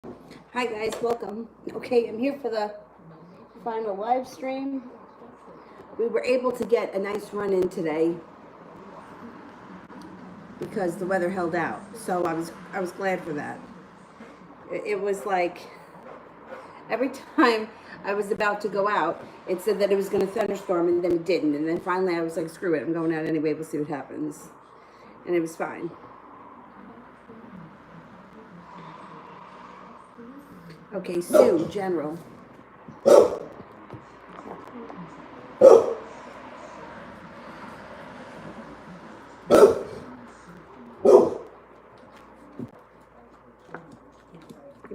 Hi guys, welcome. Okay, I'm here for the final live stream. We were able to get a nice run in today because the weather held out. So I was glad for that. It was like every time I was about to go out, it said that it was going to thunderstorm and then it didn't. And then finally I was like, screw it, I'm going out anyway. We'll see what happens. And it was fine. Okay, Sue, General. You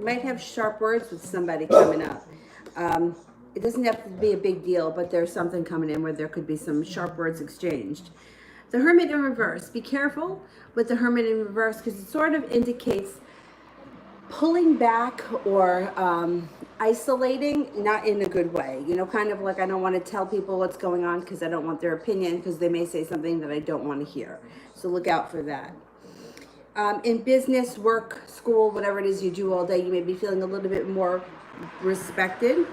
might have sharp words with somebody coming up. It doesn't have to be a big deal, but there's something coming in where there could be some sharp words exchanged. The Hermit in reverse. Be careful with the Hermit in reverse because it sort of indicates pulling back or isolating, not in a good way. You know, kind of like I don't want to tell people what's going on because I don't want their opinion because they may say something that I don't want to hear. So look out for that. In business, work, school, whatever it is you do all day, you may be feeling a little bit more respected.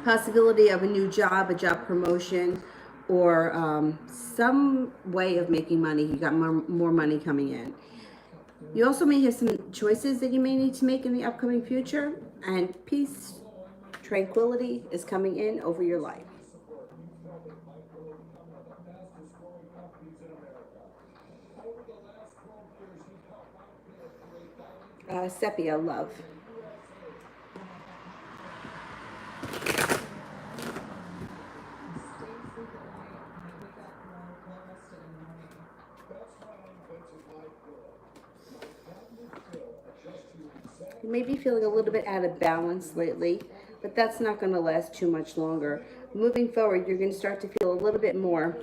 Possibility of a new job, a job promotion, or some way of making money. You got more money coming in. You also may have some choices that you may need to make in the upcoming future, and peace, tranquility is coming in over your life. Sepia, love. You may be feeling a little bit out of balance lately, but that's not going to last too much longer. Moving forward, you're going to start to feel a little bit more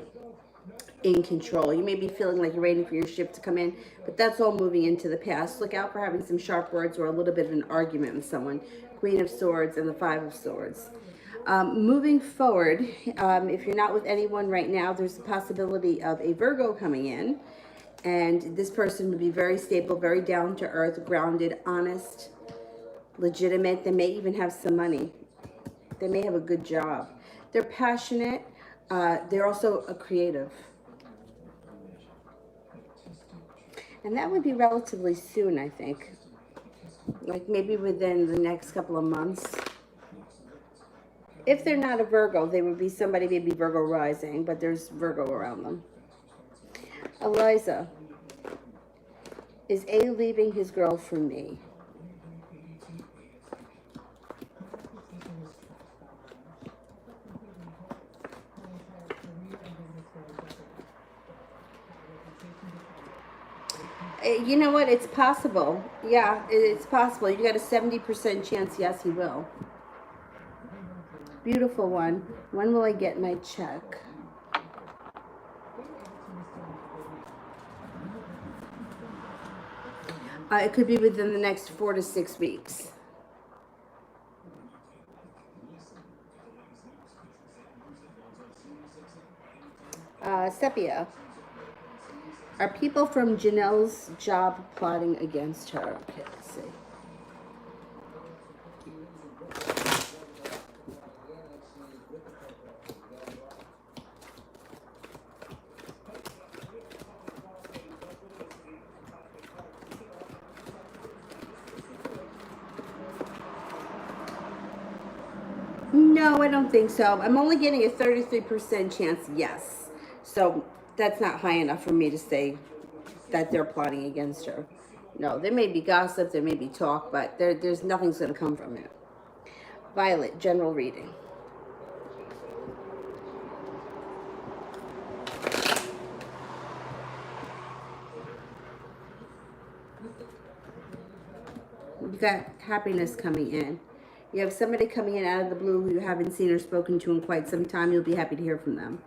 in control. You may be feeling like you're waiting for your ship to come in, but that's all moving into the past. Look out for having some sharp words or a little bit of an argument with someone. Queen of Swords and the Five of Swords. Moving forward, if you're not with anyone right now, there's a possibility of a Virgo coming in. And this person would be very stable, very down to earth, grounded, honest, legitimate. They may even have some money. They may have a good job. They're passionate. They're also a creative. And that would be relatively soon, I think. Like maybe within the next couple of months. If they're not a Virgo, they would be somebody maybe Virgo rising, but there's Virgo around them. Eliza, is A leaving his girl for me? You know what? It's possible. Yeah, it's possible. You got a 70% chance. Yes, he will. Beautiful one. When will I get my check? It could be within the next 4 to 6 weeks. Sepia. Are people from Janelle's job plotting against her? Okay, let's see. No, I don't think so. I'm only getting a 33% chance yes. So that's not high enough for me to say that they're plotting against her. No, there may be gossip, there may be talk, but there's nothing's going to come from it. Violet, general reading. You got happiness coming in. You have somebody coming in out of the blue who you haven't seen or spoken to in quite some time. You'll be happy to hear from them.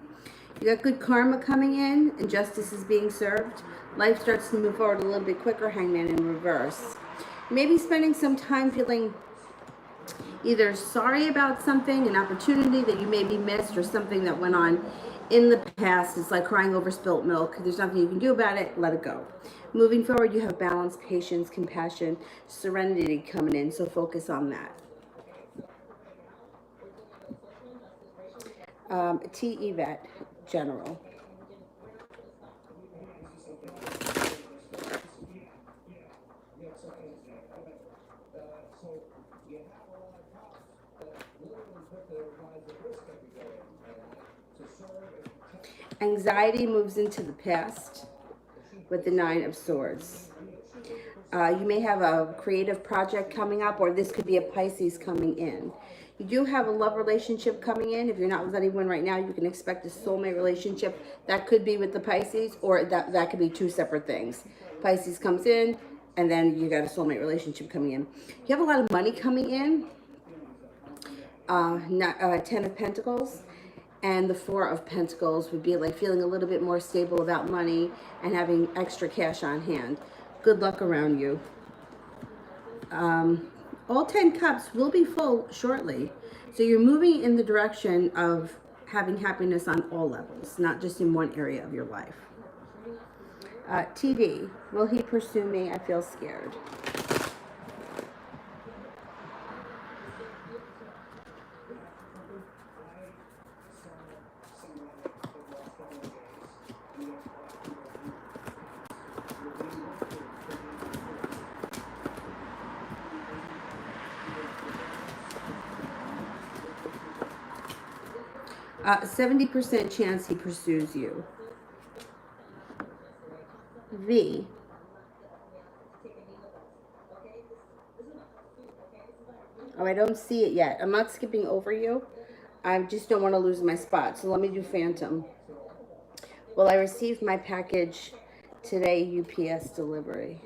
You got good karma coming in, and justice is being served. Life starts to move forward a little bit quicker. Hangman in reverse. Maybe spending some time feeling either sorry about something, an opportunity that you maybe missed, or something that went on in the past. It's like crying over spilt milk. There's nothing you can do about it. Let it go. Moving forward, you have balance, patience, compassion, serenity coming in, so focus on that. T. Yvette, General. Anxiety moves into the past with the Nine of Swords. You may have a creative project coming up, or this could be a Pisces coming in. You do have a love relationship coming in. If you're not with anyone right now, you can expect a soulmate relationship. That could be with the Pisces, or that could be two separate things. Pisces comes in, and then you got a soulmate relationship coming in. You have a lot of money coming in. Ten of Pentacles. And the Four of Pentacles would be like feeling a little bit more stable about money and having extra cash on hand. Good luck around you. All 10 cups will be full shortly. So you're moving in the direction of having happiness on all levels, not just in one area of your life. TV, will he pursue me? I feel scared. 70% chance he pursues you. V. Oh, I don't see it yet. I'm not skipping over you. I just don't want to lose my spot. So let me do Phantom. Well, I received my package today, UPS delivery.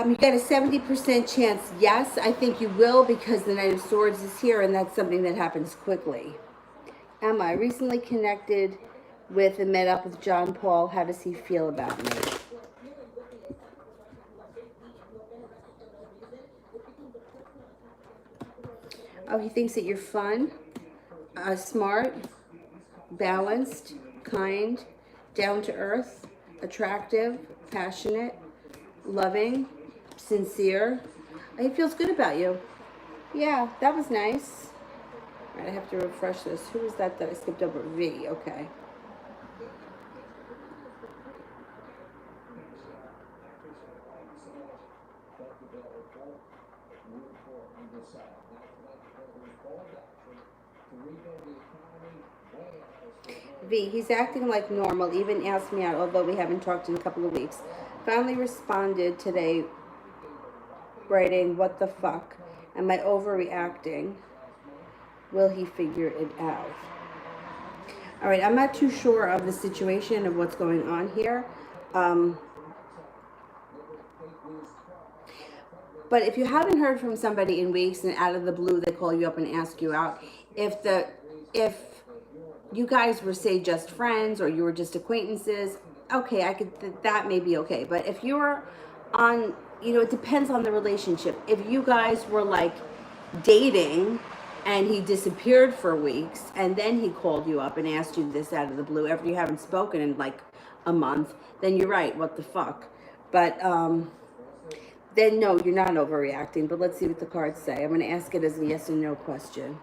You got a 70% chance. Yes, I think you will, because the Knight of Swords is here, and that's something that happens quickly. Emma, I recently connected with and met up with John Paul. How does he feel about me? Oh, he thinks that you're fun, smart, balanced, kind, down to earth, attractive, passionate, loving, sincere. He feels good about you. Yeah, that was nice. All right, I have to refresh this. Who was that I skipped over? V, okay. V, he's acting like normal, even asked me out, although we haven't talked in a couple of weeks. Finally responded today, writing, what the fuck? Am I overreacting? Will he figure it out? All right, I'm not too sure of the situation of what's going on here. But if you haven't heard from somebody in weeks and out of the blue they call you up and ask you out, if you guys were, say, just friends or you were just acquaintances, okay, that may be okay. But if you're on, it depends on the relationship. If you guys were like dating and he disappeared for weeks and then he called you up and asked you this out of the blue after you haven't spoken in like a month, then you're right, what the fuck. But then no, you're not overreacting. But let's see what the cards say. I'm going to ask it as a yes or no question.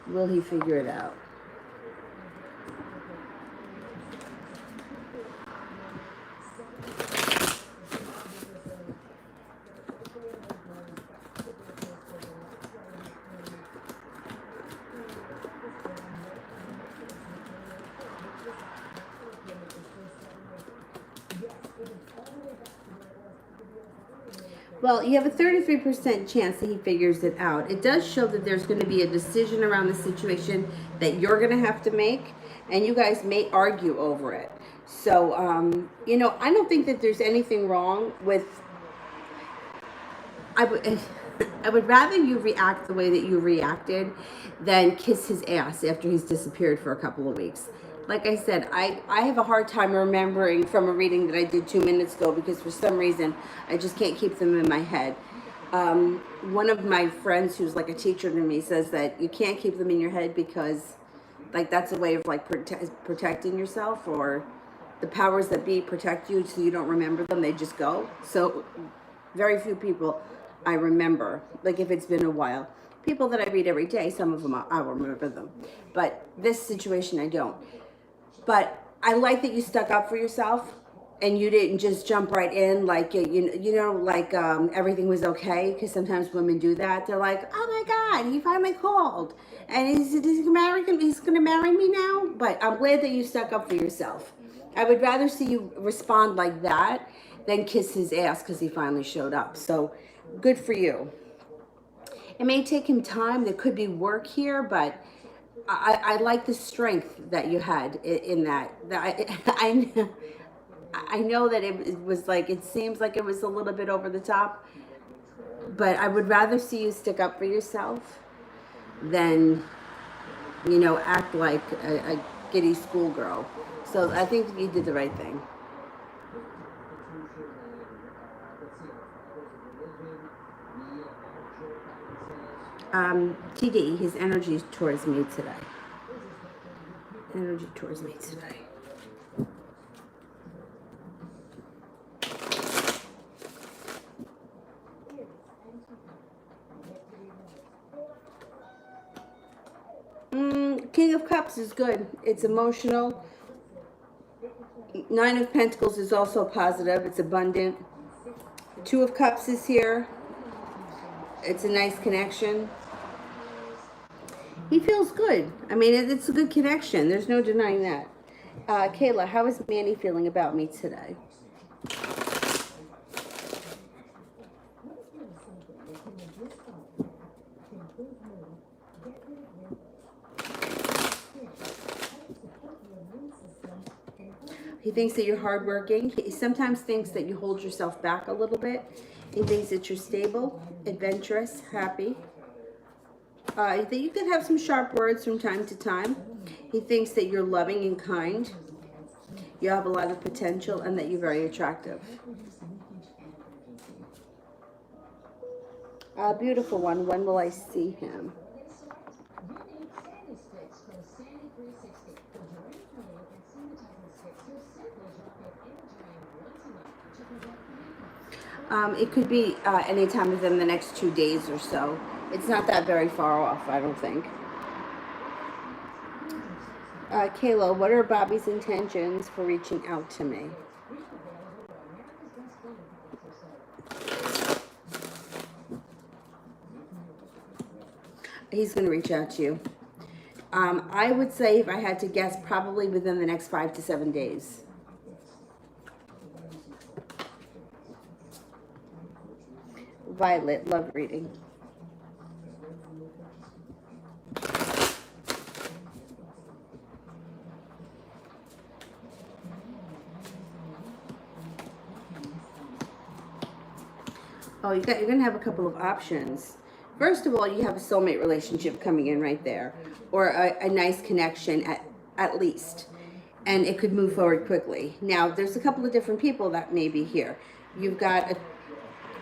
Will he figure it out? Well, you have a 33% chance that he figures it out. It does show that there's going to be a decision around the situation that you're going to have to make, and you guys may argue over it. So, I don't think that there's anything wrong with... I would rather you react the way that you reacted than kiss his ass after he's disappeared for a couple of weeks. Like I said, I have a hard time remembering from a reading that I did 2 minutes ago because for some reason I just can't keep them in my head. One of my friends who's like a teacher to me says that you can't keep them in your head because like that's a way of like protecting yourself, or the powers that be protect you so you don't remember them, they just go. So very few people I remember, like if it's been a while. People that I read every day, some of them I will remember them, but this situation I don't. But I like that you stuck up for yourself and you didn't just jump right in like like everything was okay, because sometimes women do that. They're like, oh my god, he finally called and he's gonna marry me now. But I'm glad that you stuck up for yourself. I would rather see you respond like that than kiss his ass because he finally showed up. So good for you. It may take him time. There could be work here, but I like the strength that you had in that. I know that it was like, it seems like it was a little bit over the top, but I would rather see you stick up for yourself than, act like a giddy schoolgirl. So I think you did the right thing. TD, his energy towards me today. Energy towards me today. King of Cups is good. It's emotional. Nine of Pentacles is also positive. It's abundant. Two of Cups is here. It's a nice connection. He feels good. I mean, it's a good connection. There's no denying that. Kayla, how is Manny feeling about me today? He thinks that you're hardworking. He sometimes thinks that you hold yourself back a little bit. He thinks that you're stable, adventurous, happy. That you could have some sharp words from time to time. He thinks that you're loving and kind. You have a lot of potential and that you're very attractive. Beautiful one. When will I see him? It could be anytime within the next 2 days or so. It's not that very far off, I don't think. Kayla, what are Bobby's intentions for reaching out to me? He's going to reach out to you. I would say, if I had to guess, probably within the next 5 to 7 days. Violet, love reading. Oh, you're going to have a couple of options. First of all, you have a soulmate relationship coming in right there, or a nice connection at least, and it could move forward quickly. Now, there's a couple of different people that may be here. You've got a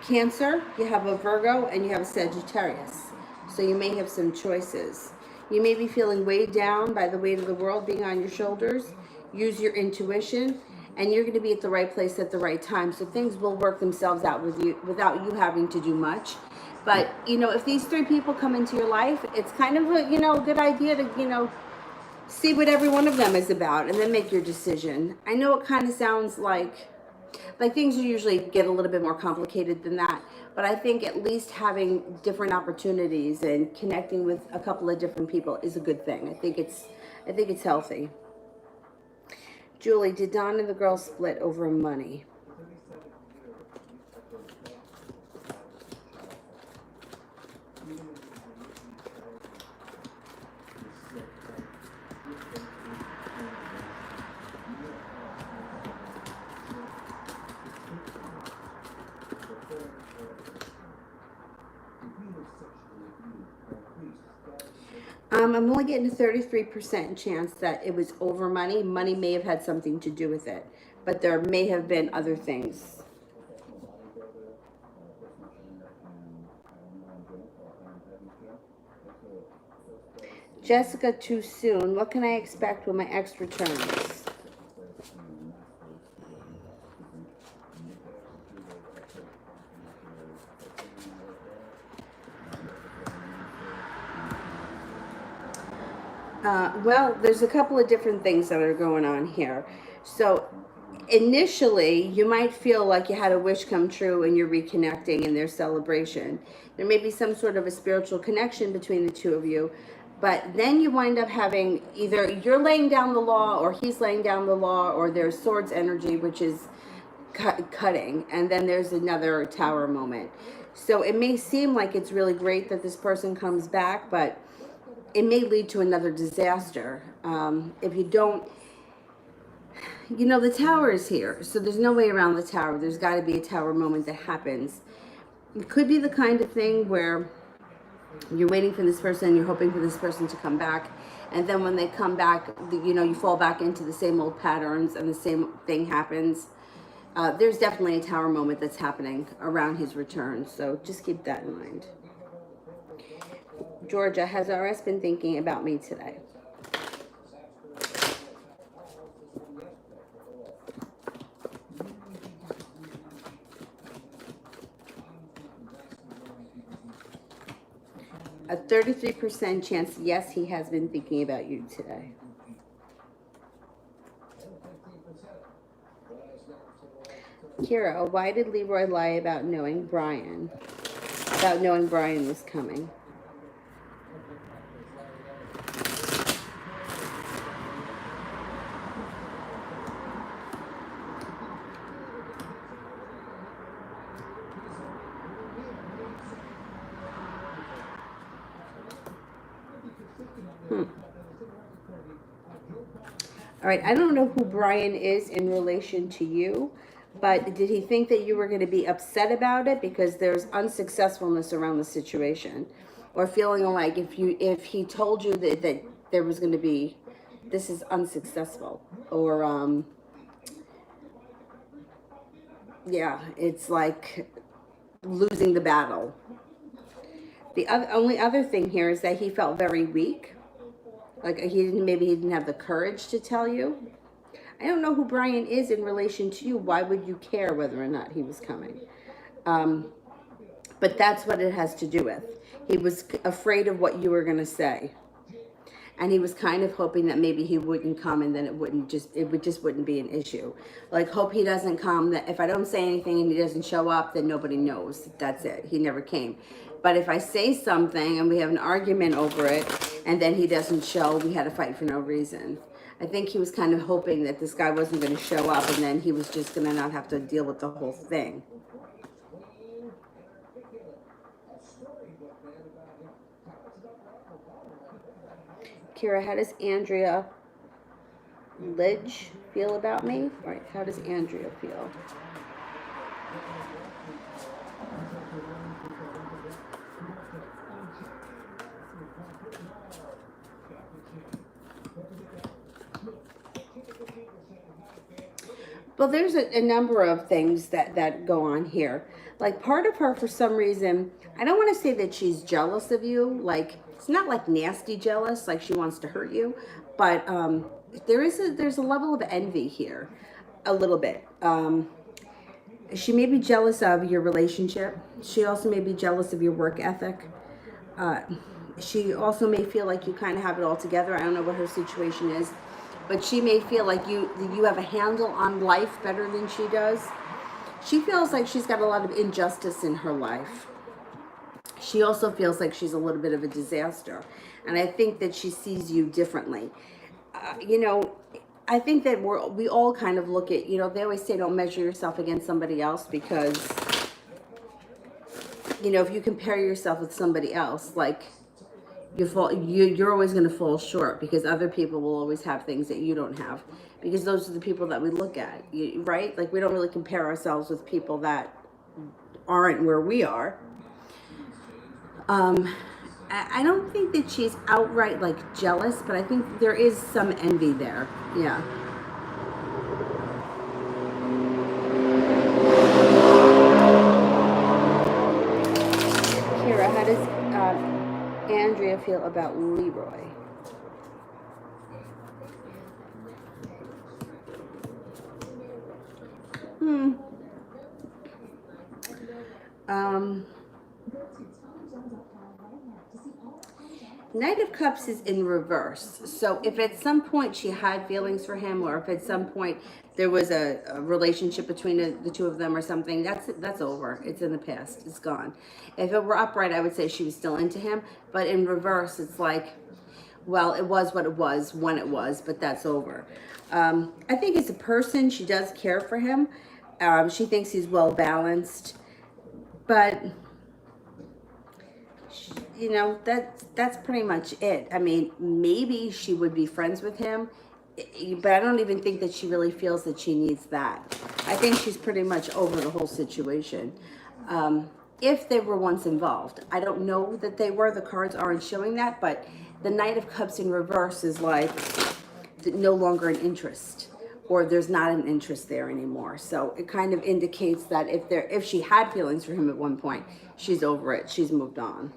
Cancer, you have a Virgo, and you have a Sagittarius. So you may have some choices. You may be feeling weighed down by the weight of the world being on your shoulders. Use your intuition, and you're going to be at the right place at the right time. So things will work themselves out with you without you having to do much. But, if these 3 people come into your life, it's kind of a, good idea to, see what every one of them is about and then make your decision. I know it kind of sounds like things usually get a little bit more complicated than that, but I think at least having different opportunities and connecting with a couple of different people is a good thing. I think it's healthy. Julie, did Don and the girl split over money? I'm only getting a 33% chance that it was over money. Money may have had something to do with it, but there may have been other things. Jessica, too soon. What can I expect when my ex returns? Well, there's a couple of different things that are going on here. So initially, you might feel like you had a wish come true and you're reconnecting in their celebration. There may be some sort of a spiritual connection between the two of you, but then you wind up having either you're laying down the law or he's laying down the law, or there's swords energy, which is cutting, and then there's another tower moment. So it may seem like it's really great that this person comes back, but it may lead to another disaster. If you don't, you know, the tower is here, so there's no way around the tower. There's got to be a tower moment that happens. It could be the kind of thing where you're waiting for this person, you're hoping for this person to come back, and then when they come back, you know, you fall back into the same old patterns and the same thing happens. There's definitely a tower moment that's happening around his return, so just keep that in mind. Georgia, has RS been thinking about me today? A 33% chance, yes, he has been thinking about you today. Kira, why did Leroy lie about knowing Brian? About knowing Brian was coming? All right, I don't know who Brian is in relation to you, but did he think that you were going to be upset about it because there's unsuccessfulness around the situation, or feeling like if he told you that there was going to be, this is unsuccessful, or yeah, it's like losing the battle. The only other thing here is that he felt very weak. Like maybe he didn't have the courage to tell you. I don't know who Brian is in relation to you. Why would you care whether or not he was coming? But that's what it has to do with. He was afraid of what you were going to say. And he was kind of hoping that maybe he wouldn't come, and then it wouldn't be an issue. Like, hope he doesn't come, that if I don't say anything and he doesn't show up, then nobody knows. That's it. He never came. But if I say something and we have an argument over it and then he doesn't show, we had a fight for no reason. I think he was kind of hoping that this guy wasn't going to show up, and then he was just going to not have to deal with the whole thing. Kira, how does Andrea Lidge feel about me? All right, how does Andrea feel? Well, there's a number of things that go on here. Like, part of her, for some reason, I don't want to say that she's jealous of you. Like, it's not like nasty jealous, like she wants to hurt you, but there's a level of envy here, a little bit. She may be jealous of your relationship. She also may be jealous of your work ethic. She also may feel like you kind of have it all together. I don't know what her situation is, but she may feel like you have a handle on life better than she does. She feels like she's got a lot of injustice in her life. She also feels like she's a little bit of a disaster, and I think that she sees you differently. You know, I think that we all kind of look at, you know, they always say don't measure yourself against somebody else, because, you know, if you compare yourself with somebody else, like, you're always going to fall short, because other people will always have things that you don't have, because those are the people that we look at, right? Like, we don't really compare ourselves with people that aren't where we are. I don't think that she's outright like jealous, but I think there is some envy there. Yeah. Kira, how does Andrea feel about Leroy? Hmm. Um, Knight of Cups is in reverse. So if at some point she had feelings for him, or if at some point there was a relationship between the two of them or something, that's over. It's in the past. It's gone. If it were upright, I would say she was still into him. But in reverse, it's like, well, it was what it was when it was, but that's over. I think as a person, she does care for him. She thinks he's well balanced, but you know, that's pretty much it. I mean, maybe she would be friends with him, but I don't even think that she really feels that she needs that. I think she's pretty much over the whole situation. If they were once involved, I don't know that they were. The cards aren't showing that, but the Knight of Cups in reverse is like no longer an interest, or there's not an interest there anymore. So it kind of indicates that if she had feelings for him at one point, she's over it. She's moved on.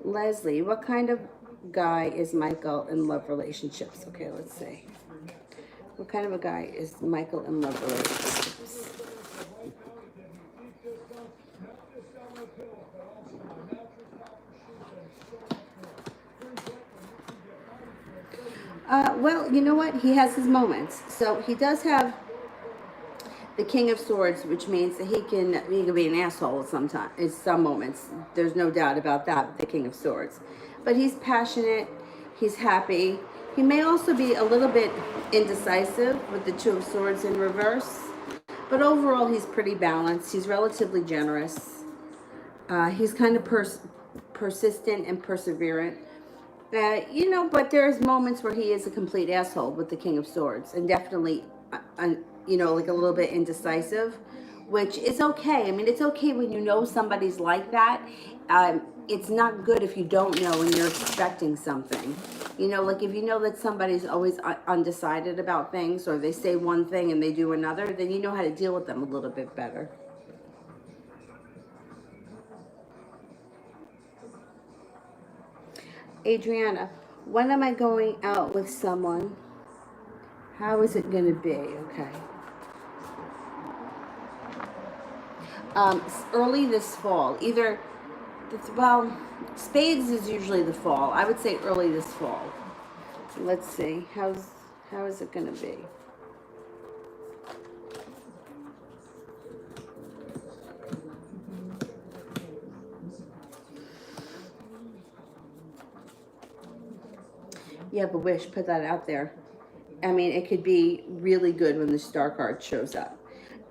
Leslie, what kind of guy is Michael in love relationships? Okay, let's see. What kind of a guy is Michael in love relationships? Well, you know what? He has his moments. So he does have the King of Swords, which means that he can be an asshole at in some moments. There's no doubt about that with the King of Swords. But he's passionate, he's happy. He may also be a little bit indecisive with the Two of Swords in reverse. But overall, he's pretty balanced. He's relatively generous. He's kind of persistent and perseverant. You know, but there's moments where he is a complete asshole with the King of Swords, and definitely, you know, like a little bit indecisive, which is okay. I mean, it's okay when you know somebody's like that. It's not good if you don't know and you're expecting something. You know, like if you know that somebody's always undecided about things, or they say one thing and they do another, then you know how to deal with them a little bit better. Adriana, when am I going out with someone? How is it going to be? Okay. Early this fall. Either, well, spades is usually the fall. I would say early this fall. Let's see. How is it going to be? You have a wish. Put that out there. I mean, it could be really good when the star card shows up.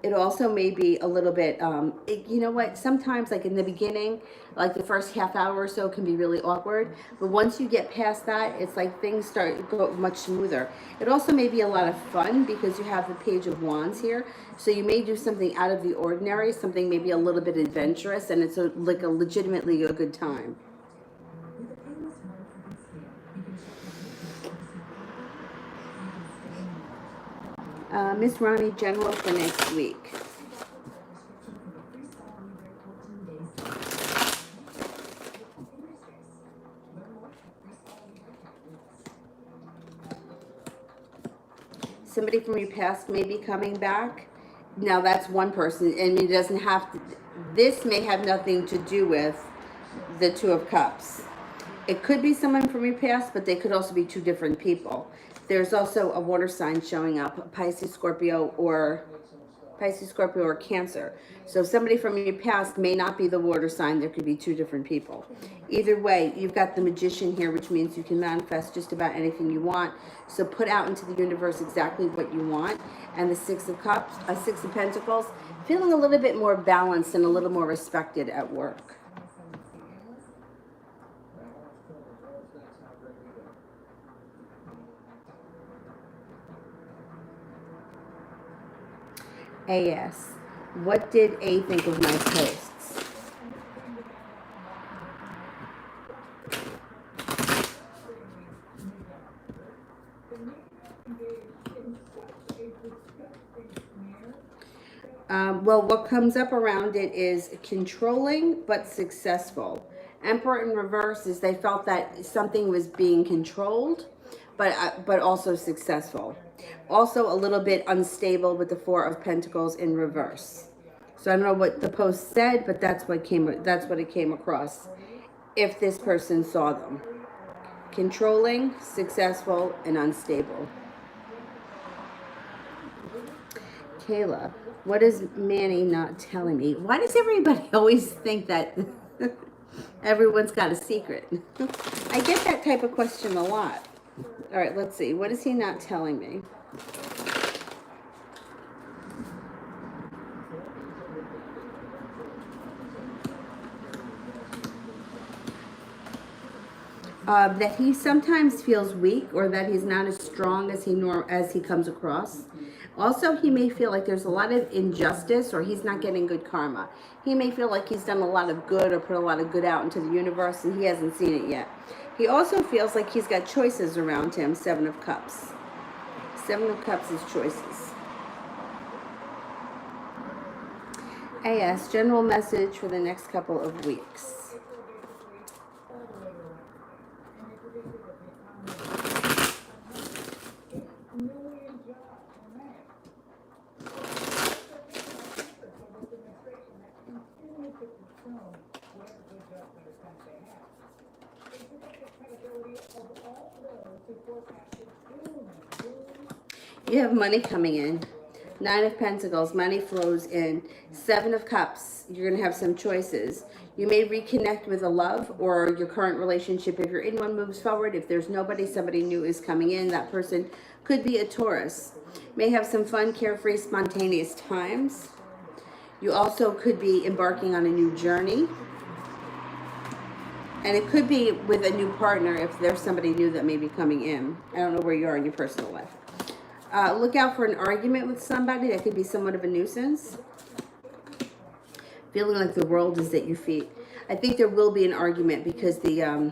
It also may be a little bit, you know what, sometimes like in the beginning, like the first half hour or so can be really awkward. But once you get past that, it's like things start to go much smoother. It also may be a lot of fun because you have the Page of Wands here. So you may do something out of the ordinary, something maybe a little bit adventurous, and it's like a legitimately a good time. Miss Ronnie, general for next week. Somebody from your past may be coming back. Now that's one person, and it doesn't have to. This may have nothing to do with the Two of Cups. It could be someone from your past, but they could also be two different people. There's also a water sign showing up, Pisces, Scorpio, or Cancer. So somebody from your past may not be the water sign. There could be two different people. Either way, you've got the Magician here, which means you can manifest just about anything you want. So put out into the universe exactly what you want. And the Six of Cups, Six of Pentacles, feeling a little bit more balanced and a little more respected at work. AS. What did A think of my posts? Well, what comes up around it is controlling but successful. Emperor in reverse is they felt that something was being controlled, but also successful. Also a little bit unstable with the Four of Pentacles in reverse. So I don't know what the post said, but that's what it came across. If this person saw them, controlling, successful, and unstable. Kayla, what is Manny not telling me? Why does everybody always think that everyone's got a secret? I get that type of question a lot. All right, let's see. What is he not telling me? That he sometimes feels weak, or that he's not as strong as he comes across. Also, he may feel like there's a lot of injustice, or he's not getting good karma. He may feel like he's done a lot of good or put a lot of good out into the universe, and he hasn't seen it yet. He also feels like he's got choices around him. Seven of Cups. Seven of Cups is choices. AS, general message for the next couple of weeks. You have money coming in. Nine of Pentacles, money flows in. Seven of Cups, you're going to have some choices. You may reconnect with a love, or your current relationship, if you're in one, moves forward. If there's nobody, somebody new is coming in. That person could be a Taurus. May have some fun, carefree, spontaneous times. You also could be embarking on a new journey. And it could be with a new partner if there's somebody new that may be coming in. I don't know where you are in your personal life. Look out for an argument with somebody that could be somewhat of a nuisance. Feeling like the world is at your feet. I think there will be an argument because the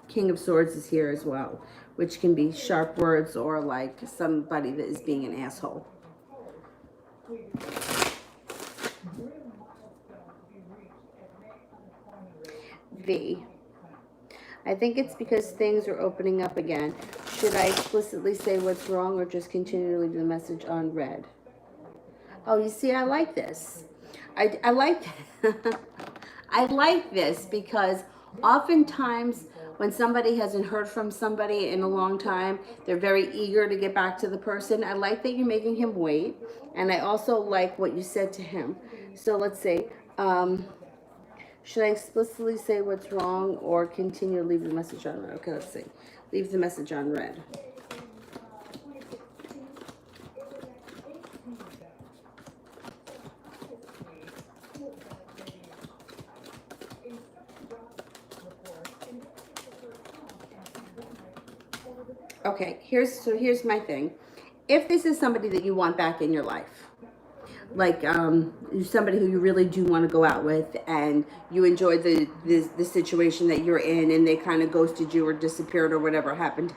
King of Swords is here as well, which can be sharp words or like somebody that is being an asshole. V. I think it's because things are opening up again. Should I explicitly say what's wrong or just continue to leave the message on red? Oh, you see, I like this. I like I like this because oftentimes when somebody hasn't heard from somebody in a long time, they're very eager to get back to the person. I like that you're making him wait. And I also like what you said to him. So let's see. Should I explicitly say what's wrong or continue to leave the message on red? Okay, let's see. Leave the message on red. Okay, here's my thing. If this is somebody that you want back in your life, like somebody who you really do want to go out with, and you enjoyed the situation that you're in, and they kind of ghosted you or disappeared or whatever happened.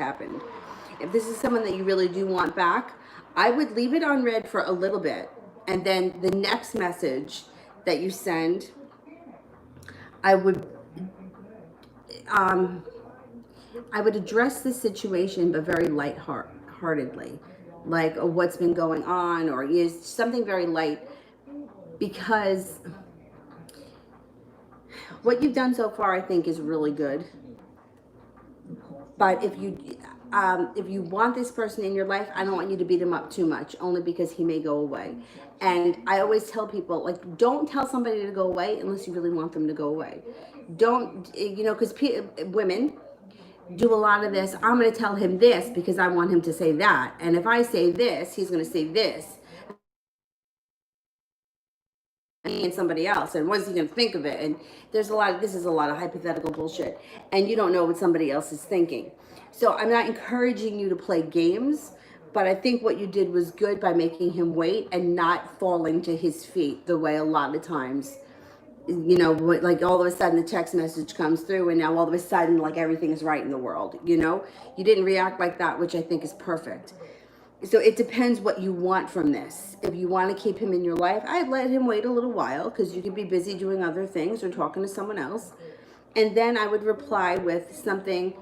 If this is someone that you really do want back, I would leave it on red for a little bit, and then the next message that you send, I would address the situation, but very lightheartedly, like what's been going on, or is something very light, because what you've done so far, I think, is really good. But if you want this person in your life, I don't want you to beat him up too much, only because he may go away. And I always tell people, like, don't tell somebody to go away unless you really want them to go away. Don't, because women do a lot of this. I'm going to tell him this because I want him to say that. And if I say this, he's going to say this. And somebody else, and what is he going to think of it? And this is a lot of hypothetical bullshit, and you don't know what somebody else is thinking. So I'm not encouraging you to play games, But I think what you did was good by making him wait and not falling to his feet the way a lot of times, you know, like all of a sudden the text message comes through and now all of a sudden like everything is right in the world, you know? You didn't react like that, which I think is perfect. So it depends what you want from this. If you want to keep him in your life, I'd let him wait a little while because you could be busy doing other things or talking to someone else. And then I would reply with something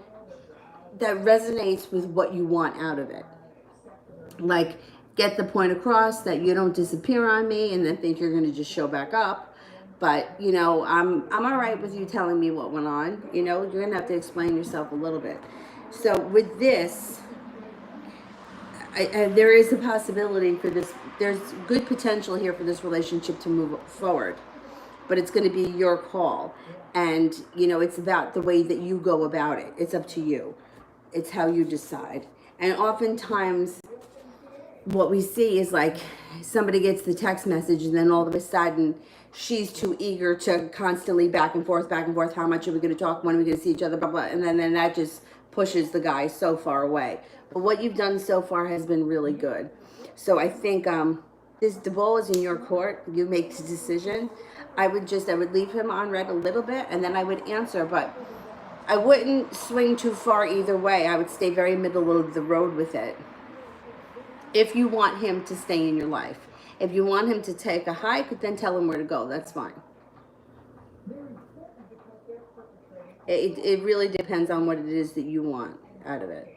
that resonates with what you want out of it. Like, get the point across that you don't disappear on me and then think you're going to just show back up. But, you know, I'm all right with you telling me what went on. You know, you're going to have to explain yourself a little bit. So with this, there is a possibility for this. There's good potential here for this relationship to move forward, but it's going to be your call. And, you know, it's about the way that you go about it. It's up to you. It's how you decide. And oftentimes what we see is like somebody gets the text message and then all of a sudden she's too eager to constantly back and forth, how much are we going to talk, when are we going to see each other, blah, blah, and then that just pushes the guy so far away. But what you've done so far has been really good. So I think the ball is in your court. You make the decision. I would leave him on red a little bit and then I would answer, but I wouldn't swing too far either way. I would stay very middle of the road with it. If you want him to stay in your life. If you want him to take a hike, then tell him where to go. That's fine. It really depends on what it is that you want out of it.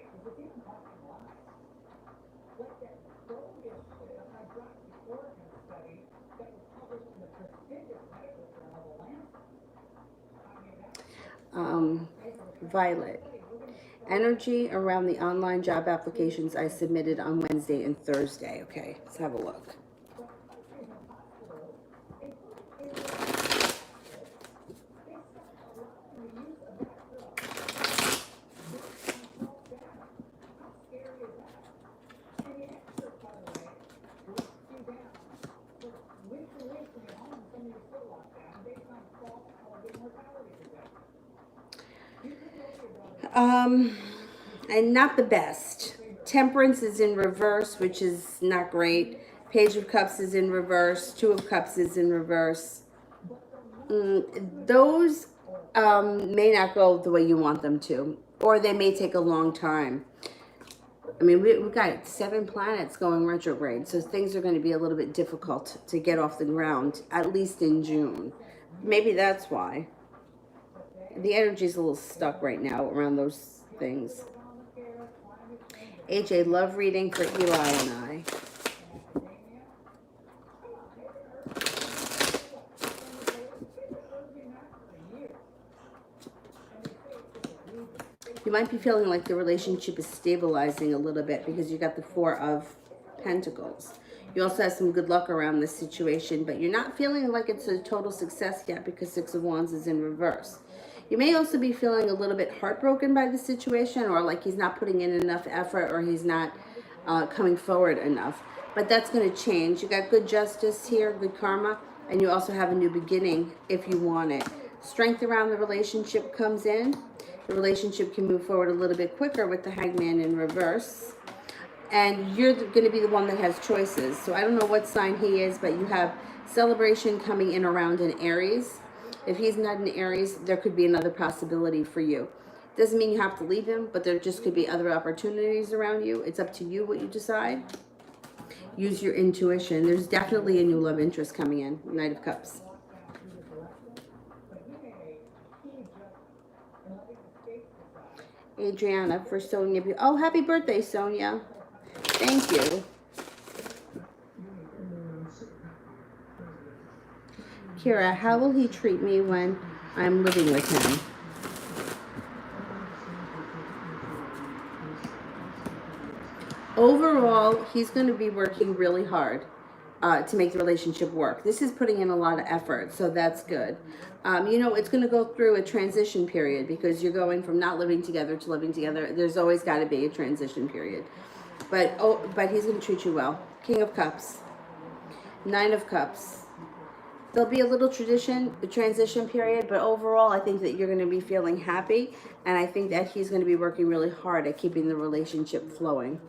Violet. Energy around the online job applications I submitted on Wednesday and Thursday. Okay, let's have a look. And not the best. Temperance is in reverse, which is not great. Page of Cups is in reverse. Two of Cups is in reverse. Those may not go the way you want them to, or they may take a long time. I mean, we've got 7 planets going retrograde, so things are going to be a little bit difficult to get off the ground, at least in June. Maybe that's why. The energy's a little stuck right now around those things. AJ, love reading for Eli and I. You might be feeling like the relationship is stabilizing a little bit because you got the 4 of Pentacles. You also have some good luck around this situation, but you're not feeling like it's a total success yet because 6 of Wands is in reverse. You may also be feeling a little bit heartbroken by the situation, or like he's not putting in enough effort, or he's not coming forward enough. But that's going to change. You got good justice here, good karma, and you also have a new beginning if you want it. Strength around the relationship comes in. The relationship can move forward a little bit quicker with the Hangman in reverse. And you're going to be the one that has choices. So I don't know what sign he is, but you have celebration coming in around an Aries. If he's not in Aries, there could be another possibility for you. Doesn't mean you have to leave him, but there just could be other opportunities around you. It's up to you what you decide. Use your intuition. There's definitely a new love interest coming in. Knight of Cups. Adriana for Sonia. Oh, happy birthday, Sonia. Thank you. Kira, how will he treat me when I'm living with him? Overall, he's going to be working really hard to make the relationship work. This is putting in a lot of effort, so that's good. You know, it's going to go through a transition period because you're going from not living together to living together. There's always got to be a transition period. But he's going to treat you well. King of Cups. 9 of Cups. There'll be a little transition period, but overall, I think that you're going to be feeling happy, and I think that he's going to be working really hard at keeping the relationship flowing.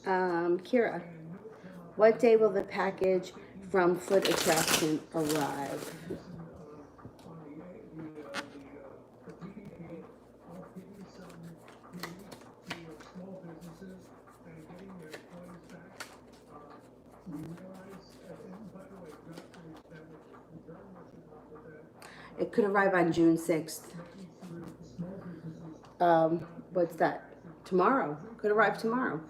Kira, what day will the package from Foot Attraction arrive? It could arrive on June 6th. What's that? Tomorrow. Could arrive tomorrow.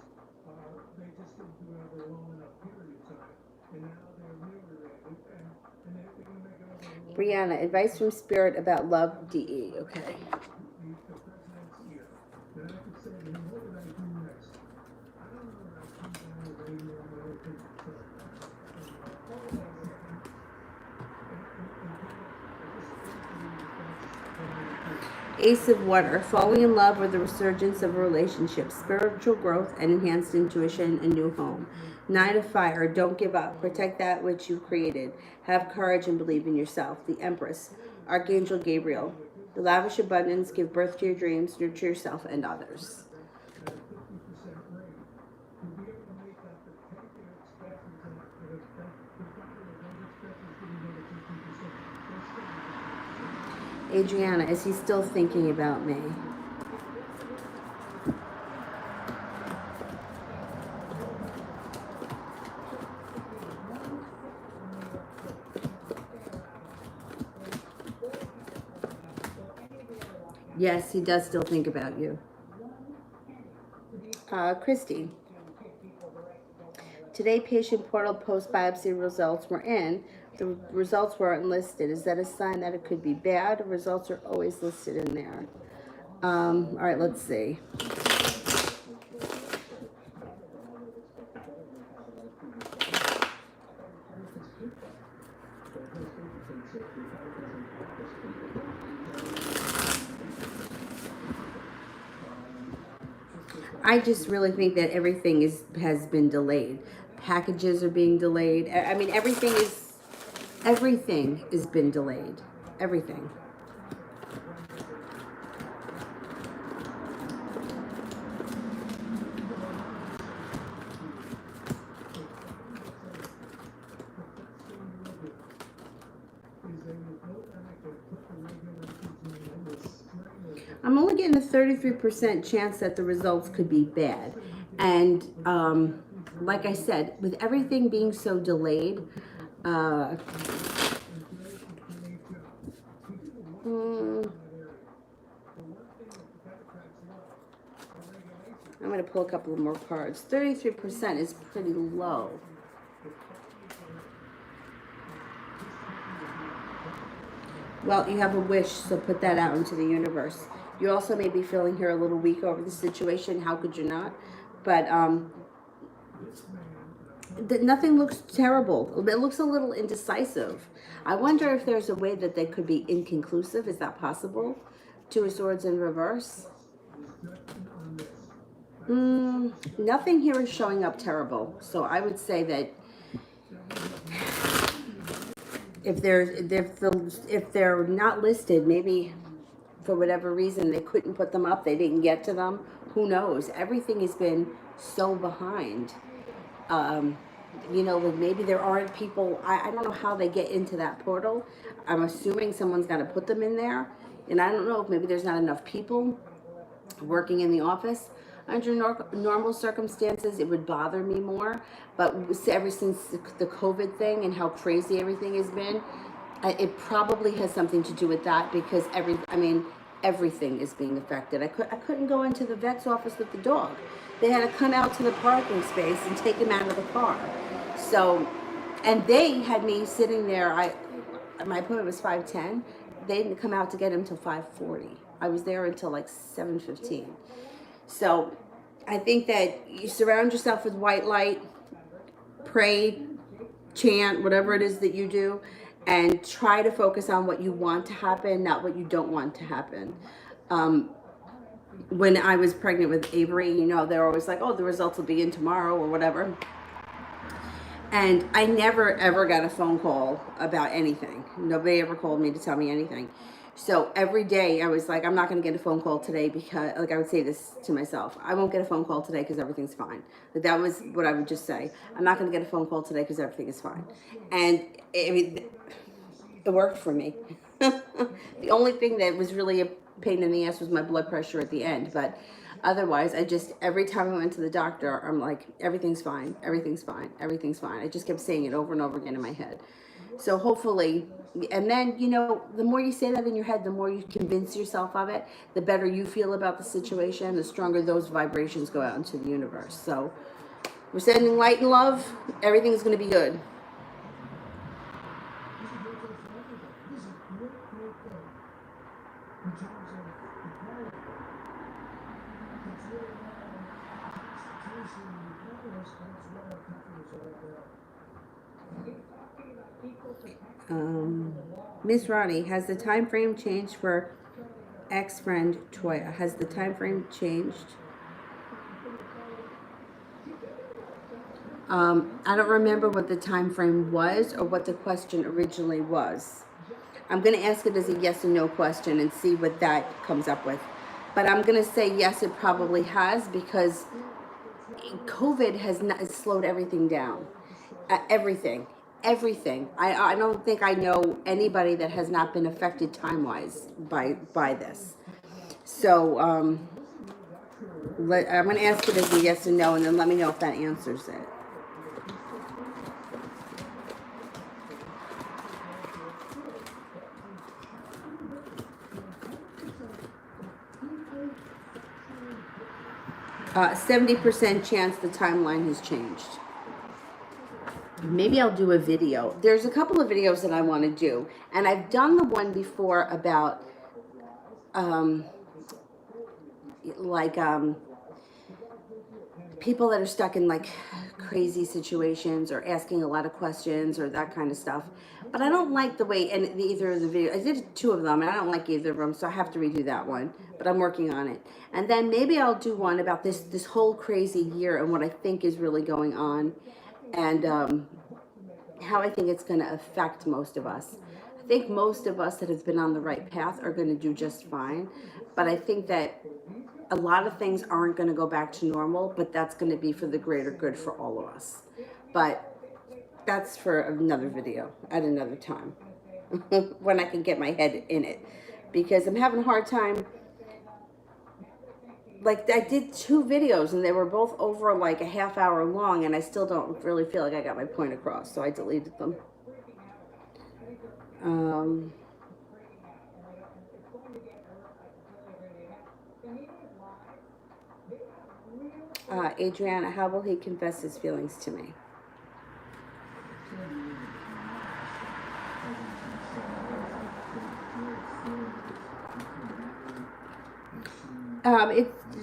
Brianna, advice from Spirit about love, DE. Okay. Ace of Water, falling in love or the resurgence of a relationship, spiritual growth and enhanced intuition, a new home. Nine of Fire, don't give up, protect that which you created. Have courage and believe in yourself. The Empress, Archangel Gabriel, the lavish abundance, give birth to your dreams, nurture yourself and others. Adriana, is he still thinking about me? Yes, he does still think about you. Christy, today patient portal post-biopsy results were in. The results weren't listed. Is that a sign that it could be bad? The results are always listed in there. All right, let's see. I just really think that everything has been delayed. Packages are being delayed. I mean, everything has been delayed. Everything. I'm only getting a 33% chance that the results could be bad. And like I said, with everything being so delayed, I'm going to pull a couple of more cards. 33% is pretty low. Well, you have a wish, so put that out into the universe. You also may be feeling here a little weak over the situation. How could you not? But nothing looks terrible. It looks a little indecisive. I wonder if there's a way that they could be inconclusive. Is that possible? Two of Swords in reverse. Nothing here is showing up terrible. So I would say that if they're not listed, maybe for whatever reason they couldn't put them up, they didn't get to them. Who knows? Everything has been so behind. You know, maybe there aren't people. I don't know how they get into that portal. I'm assuming someone's got to put them in there, and I don't know if maybe there's not enough people working in the office. Under normal circumstances, it would bother me more. But ever since the COVID thing and how crazy everything has been, it probably has something to do with that, because everything is being affected. I couldn't go into the vet's office with the dog. They had to come out to the parking space and take him out of the car. So, and they had me sitting there. My appointment was 5:10. They didn't come out to get him till 5:40. I was there until like 7:15. So I think that you surround yourself with white light, pray, chant, whatever it is that you do, and try to focus on what you want to happen, not what you don't want to happen. When I was pregnant with Avery, you know, they're always like, oh, the results will be in tomorrow or whatever. And I never, ever got a phone call about anything. Nobody ever called me to tell me anything. So every day I was like, I'm not going to get a phone call today because, like, I would say this to myself, I won't get a phone call today because everything's fine. Like, that was what I would just say. I'm not going to get a phone call today because everything is fine. And it worked for me. The only thing that was really a pain in the ass was my blood pressure at the end. But otherwise, I just, every time I went to the doctor, I'm like, everything's fine, everything's fine, everything's fine. I just kept saying it over and over again in my head. So hopefully, and then, you know, the more you say that in your head, the more you convince yourself of it, the better you feel about the situation, the stronger those vibrations go out into the universe. So we're sending light and love. Everything's going to be good. Miss Ronnie, has the time frame changed for ex-friend Toya? Has the time frame changed? I don't remember what the time frame was or what the question originally was. I'm going to ask it as a yes or no question and see what that comes up with. But I'm going to say yes, it probably has, because COVID has not slowed everything down. Everything. Everything. I don't think I know anybody that has not been affected time-wise by this. So I'm going to ask it as a yes or no, and then let me know if that answers it. 70% chance the timeline has changed. Maybe I'll do a video. There's a couple of videos that I want to do, and I've done the one before about people that are stuck in like crazy situations or asking a lot of questions or that kind of stuff. But I don't like the way, and either of the video, I did 2 of them, and I don't like either of them, so I have to redo that one, but I'm working on it. And then maybe I'll do one about this whole crazy year and what I think is really going on, and how I think it's going to affect most of us. I think most of us that have been on the right path are going to do just fine, but I think that a lot of things aren't going to go back to normal, but that's going to be for the greater good for all of us. But that's for another video at another time when I can get my head in it, because I'm having a hard time. Like, I did 2 videos and they were both over like a half hour long, and I still don't really feel like I got my point across, so I deleted them. Adriana, how will he confess his feelings to me?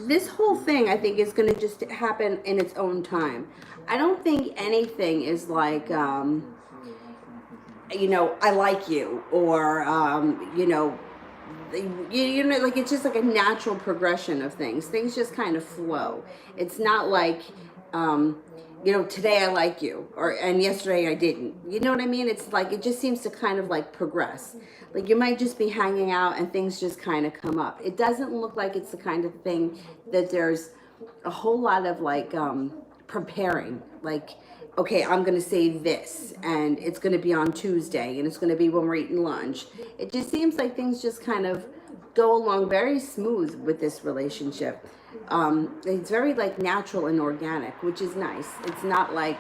This whole thing, I think, is going to just happen in its own time. I don't think anything is like, you know, I like you, or, you know, like, it's just like a natural progression of things. Things just kind of flow. It's not like, you know, today I like you, and yesterday I didn't. You know what I mean? It's like, it just seems to kind of like progress. Like, you might just be hanging out and things just kind of come up. It doesn't look like it's the kind of thing that there's a whole lot of like preparing. Like, okay, I'm going to say this, and it's going to be on Tuesday, and it's going to be when we're eating lunch. It just seems like things just kind of go along very smooth with this relationship. It's very like natural and organic, which is nice. It's not like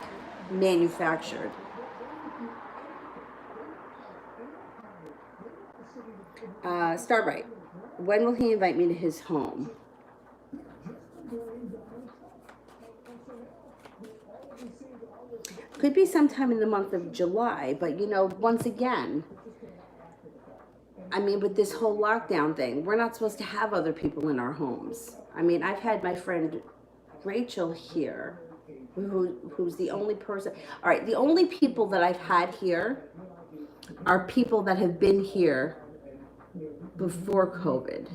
manufactured. Starbright, when will he invite me to his home? Could be sometime in the month of July, but you know, once again, I mean, with this whole lockdown thing, we're not supposed to have other people in our homes. I mean, I've had my friend Rachel here, who's the only person. All right, the only people that I've had here are people that have been here before COVID.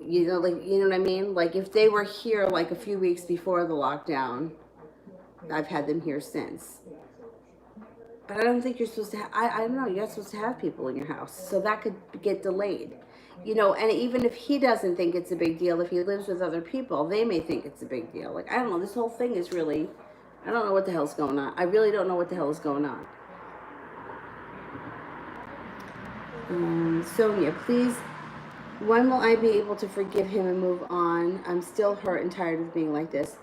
You know, like, you know what I mean? Like, if they were here like a few weeks before the lockdown, I've had them here since. But I don't think you're supposed to have, I don't know, you're not supposed to have people in your house. So that could get delayed. You know, and even if he doesn't think it's a big deal, if he lives with other people, they may think it's a big deal. Like, I don't know, this whole thing is really, I don't know what the hell's going on. I really don't know what the hell is going on. Sonia, please, when will I be able to forgive him and move on? I'm still hurt and tired of being like this.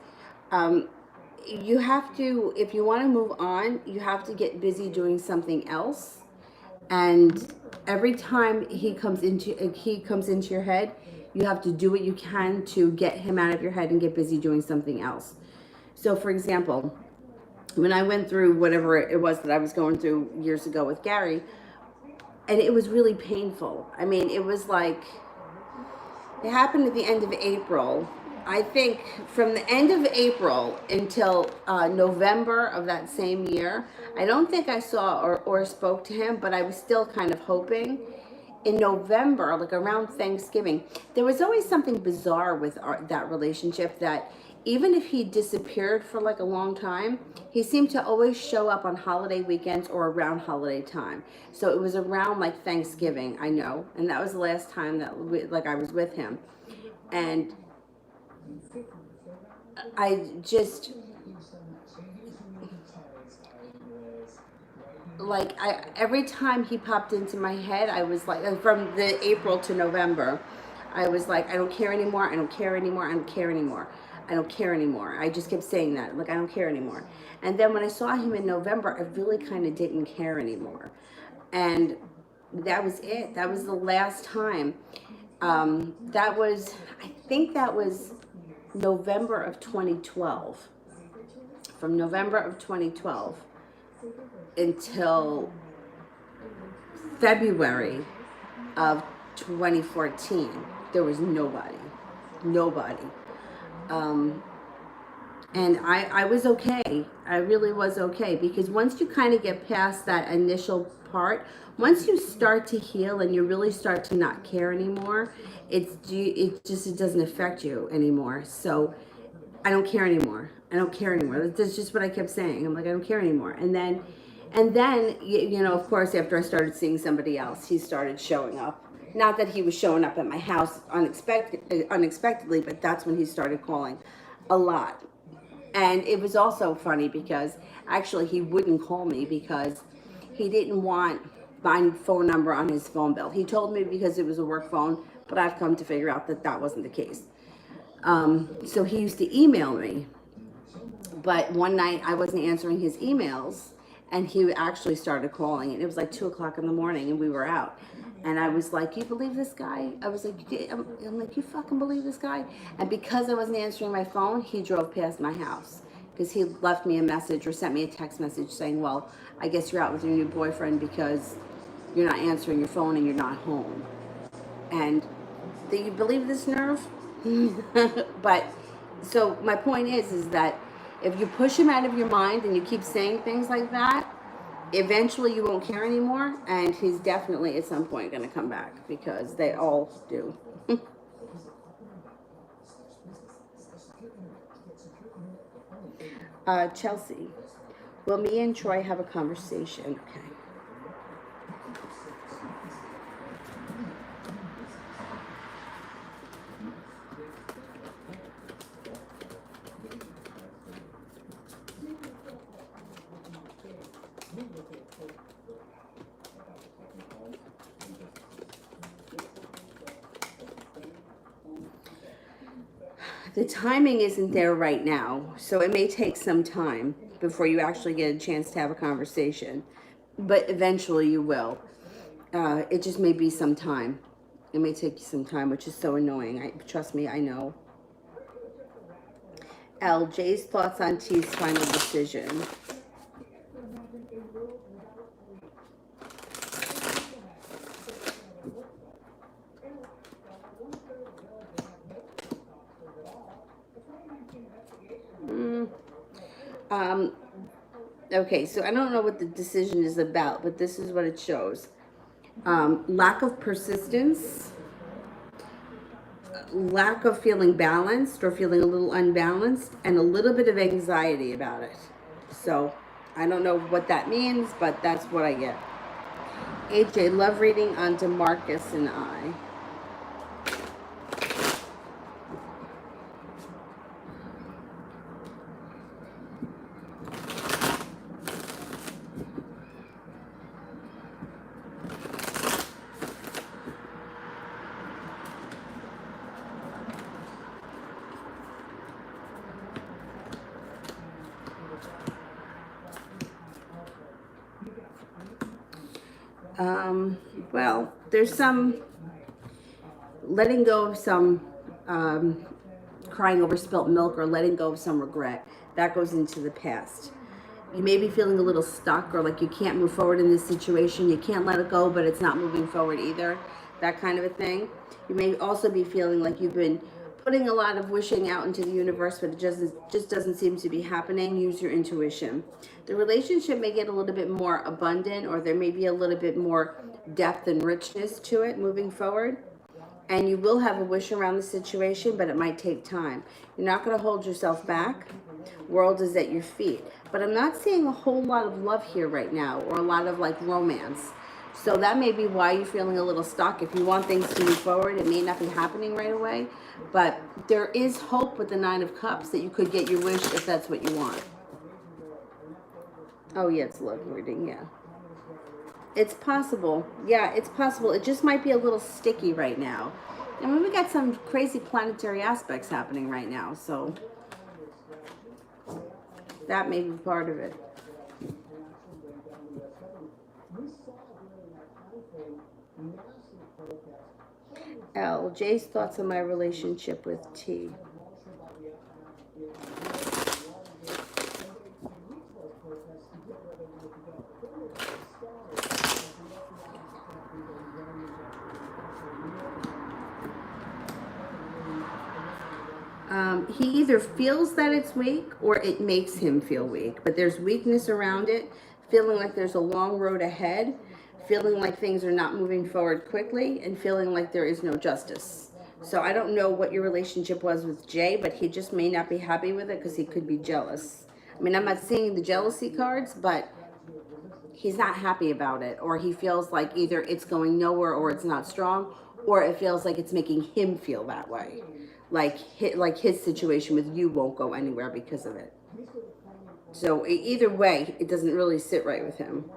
You have to, if you want to move on, you have to get busy doing something else. And every time he comes into your head, you have to do what you can to get him out of your head and get busy doing something else. So for example, when I went through whatever it was that I was going through years ago with Gary, and it was really painful. I mean, it was like, it happened at the end of April. I think from the end of April until November of that same year, I don't think I saw or spoke to him, but I was still kind of hoping. In November, like around Thanksgiving, there was always something bizarre with that relationship, that even if he disappeared for like a long time, he seemed to always show up on holiday weekends or around holiday time. So it was around like Thanksgiving, I know, and that was the last time that I was with him. And I just, like, every time he popped into my head, I was like, from the April to November, I was like, I don't care anymore, I don't care anymore, I don't care anymore, I don't care anymore. I just kept saying that, like, I don't care anymore. And then when I saw him in November, I really kind of didn't care anymore. And that was it. That was the last time. That was, I think that was November of 2012. From November of 2012 until February of 2014, there was nobody. And I was okay. I really was okay, because once you kind of get past that initial part, once you start to heal and you really start to not care anymore, it doesn't affect you anymore. So I don't care anymore. I don't care anymore. That's just what I kept saying. I'm like, I don't care anymore. And then you know, of course, after I started seeing somebody else, he started showing up. Not that he was showing up at my house unexpectedly, but that's when he started calling a lot. And it was also funny because actually he wouldn't call me because he didn't want my phone number on his phone bill. He told me because it was a work phone, but I've come to figure out that that wasn't the case. So he used to email me, but one night I wasn't answering his emails, and he actually started calling, and it was like 2 o'clock in the morning, and we were out. And I was like, you believe this guy? I was like, I'm like, you fucking believe this guy? And because I wasn't answering my phone, he drove past my house because he left me a message or sent me a text message saying, well, I guess you're out with your new boyfriend because you're not answering your phone and you're not home. And do you believe this nerve? But so my point is that if you push him out of your mind and you keep saying things like that, eventually you won't care anymore, and he's definitely at some point going to come back, because they all do. Chelsea, will me and Troy have a conversation? Okay. The timing isn't there right now, so it may take some time before you actually get a chance to have a conversation, but eventually you will. It just may be some time. It may take you some time, which is so annoying. Trust me, I know. Jay's thoughts on T's final decision. Okay, so I don't know what the decision is about, but this is what it shows. Lack of persistence, lack of feeling balanced or feeling a little unbalanced, and a little bit of anxiety about it. So I don't know what that means, but that's what I get. AJ, love reading on DeMarcus and I. Well, there's some letting go of some crying over spilt milk, or letting go of some regret. That goes into the past. You may be feeling a little stuck, or like you can't move forward in this situation. You can't let it go, but it's not moving forward either. That kind of a thing. You may also be feeling like you've been putting a lot of wishing out into the universe, but it just doesn't seem to be happening. Use your intuition. The relationship may get a little bit more abundant, or there may be a little bit more depth and richness to it moving forward. And you will have a wish around the situation, but it might take time. You're not going to hold yourself back. World is at your feet. But I'm not seeing a whole lot of love here right now, or a lot of like romance. So that may be why you're feeling a little stuck. If you want things to move forward, it may not be happening right away. But there is hope with the Nine of Cups that you could get your wish if that's what you want. Oh, yeah, it's love reading, yeah. It's possible. Yeah, it's possible. It just might be a little sticky right now. I mean, we got some crazy planetary aspects happening right now, so that may be part of it. L. Jay's thoughts on my relationship with T. He either feels that it's weak or it makes him feel weak, but there's weakness around it, feeling like there's a long road ahead, feeling like things are not moving forward quickly, and feeling like there is no justice. So I don't know what your relationship was with Jay, but he just may not be happy with it because he could be jealous. I mean, I'm not seeing the jealousy cards, but he's not happy about it, or he feels like either it's going nowhere or it's not strong, or it feels like it's making him feel that way. Like his situation with you won't go anywhere because of it. So either way, it doesn't really sit right with him.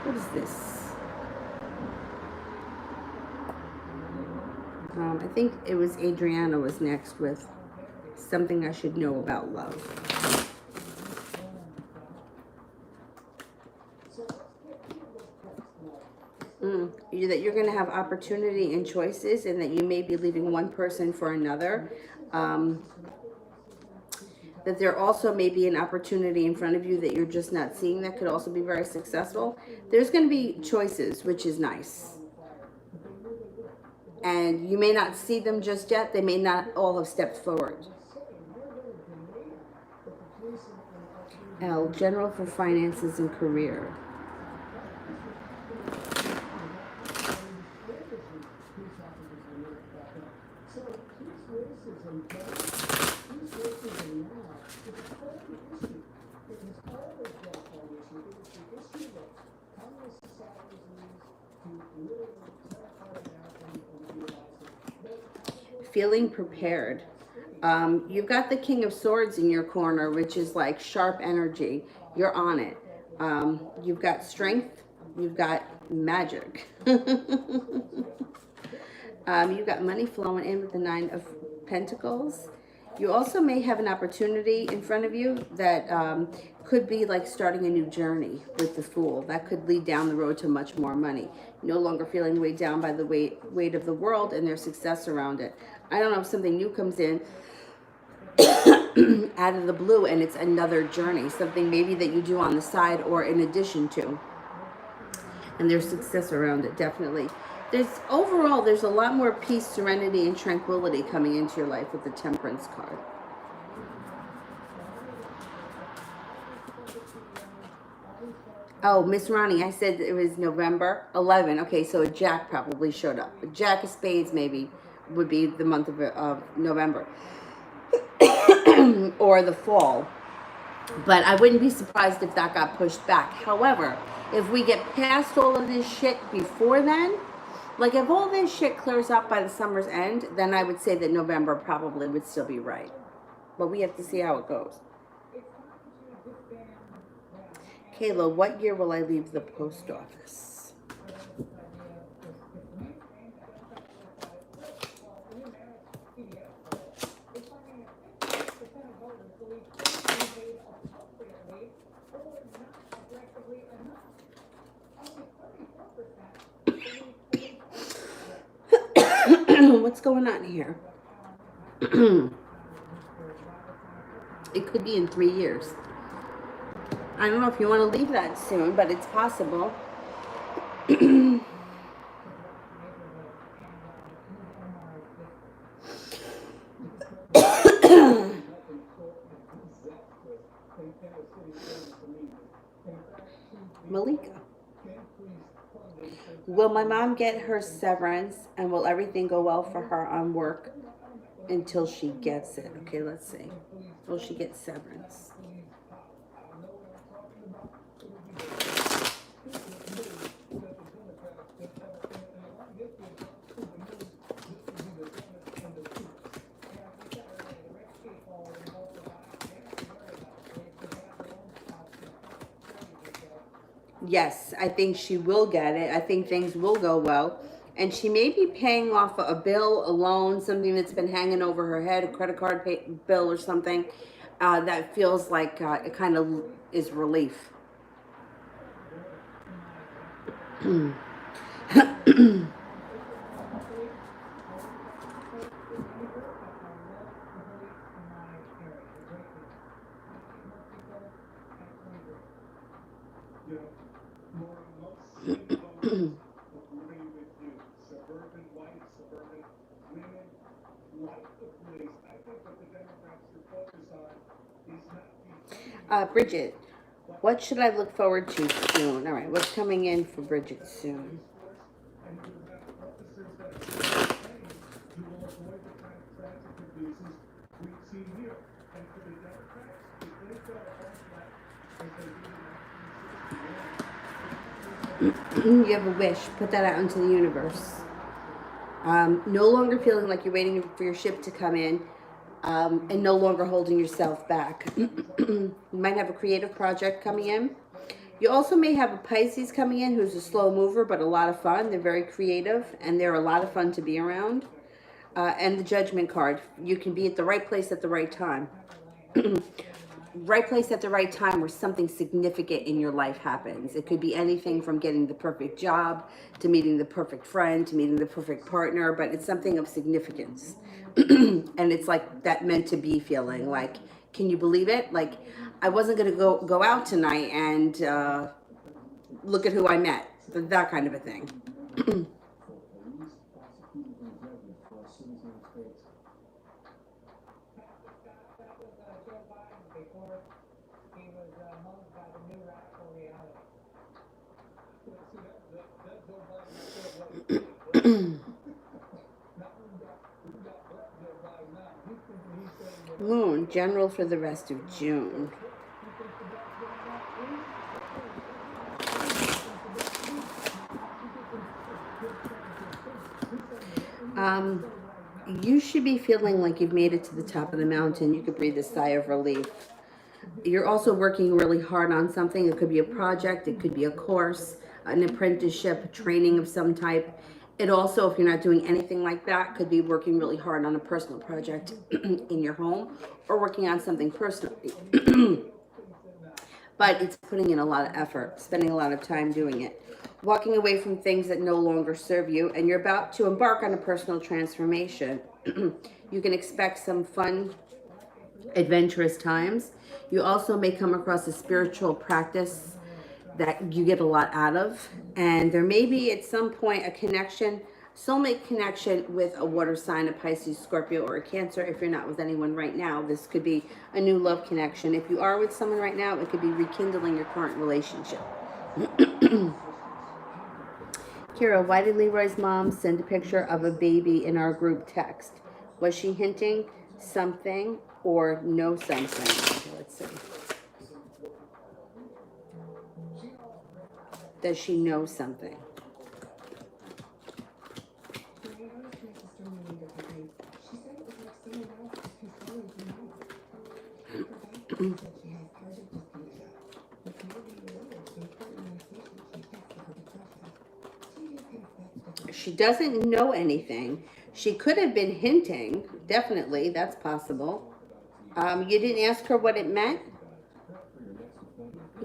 What is this? I think it was Adriana was next with something I should know about love. That you're going to have opportunity and choices, and that you may be leaving one person for another. That there also may be an opportunity in front of you that you're just not seeing that could also be very successful. There's going to be choices, which is nice. And you may not see them just yet. They may not all have stepped forward. L, general for finances and career. Feeling prepared. You've got the King of Swords in your corner, which is like sharp energy. You're on it. You've got strength. You've got magic. You've got money flowing in with the Nine of Pentacles. You also may have an opportunity in front of you that could be like starting a new journey with the Fool. That could lead down the road to much more money. No longer feeling weighed down by the weight of the world and their success around it. I don't know if something new comes in out of the blue and it's another journey. Something maybe that you do on the side or in addition to. And there's success around it, definitely. Overall, there's a lot more peace, serenity, and tranquility coming into your life with the Temperance card. Oh, Miss Ronnie, I said it was November 11. Okay, so a jack probably showed up. A jack of spades maybe would be the month of November or the fall. But I wouldn't be surprised if that got pushed back. However, if we get past all of this shit before then, like if all this shit clears up by the summer's end, then I would say that November probably would still be right. But we have to see how it goes. Kayla, what year will I leave the post office? What's going on here? It could be in 3 years. I don't know if you want to leave that soon, but it's possible. Malika. Will my mom get her severance and will everything go well for her on work until she gets it? Okay, let's see. Will she get severance? Yes, I think she will get it. I think things will go well. And she may be paying off a bill, a loan, something that's been hanging over her head, a credit card bill or something that feels like it kind of is relief. Bridget, what should I look forward to soon? All right, what's coming in for Bridget soon? You have a wish. Put that out into the universe. No longer feeling like you're waiting for your ship to come in, and no longer holding yourself back. You might have a creative project coming in. You also may have a Pisces coming in who's a slow mover, but a lot of fun. They're very creative, and they're a lot of fun to be around. And the Judgment card. You can be at the right place at the right time. Right place at the right time where something significant in your life happens. It could be anything from getting the perfect job to meeting the perfect friend to meeting the perfect partner, but it's something of significance. And it's like that meant to be feeling like, can you believe it? Like, I wasn't going to go out tonight and look at who I met. That kind of a thing. Moon, general for the rest of June. You should be feeling like you've made it to the top of the mountain. You could breathe a sigh of relief. You're also working really hard on something. It could be a project, it could be a course, an apprenticeship, training of some type. It also, if you're not doing anything like that, could be working really hard on a personal project in your home or working on something personally. But it's putting in a lot of effort, spending a lot of time doing it. Walking away from things that no longer serve you, and you're about to embark on a personal transformation. You can expect some fun, adventurous times. You also may come across a spiritual practice that you get a lot out of, and there may be at some point a connection Soulmate connection with a water sign, a Pisces, Scorpio, or a Cancer. If you're not with anyone right now, this could be a new love connection. If you are with someone right now, it could be rekindling your current relationship. Kira, why did Leroy's mom send a picture of a baby in our group text? Was she hinting something or know something? Okay, let's see. Does she know something? She doesn't know anything. She could have been hinting. Definitely, that's possible. You didn't ask her what it meant?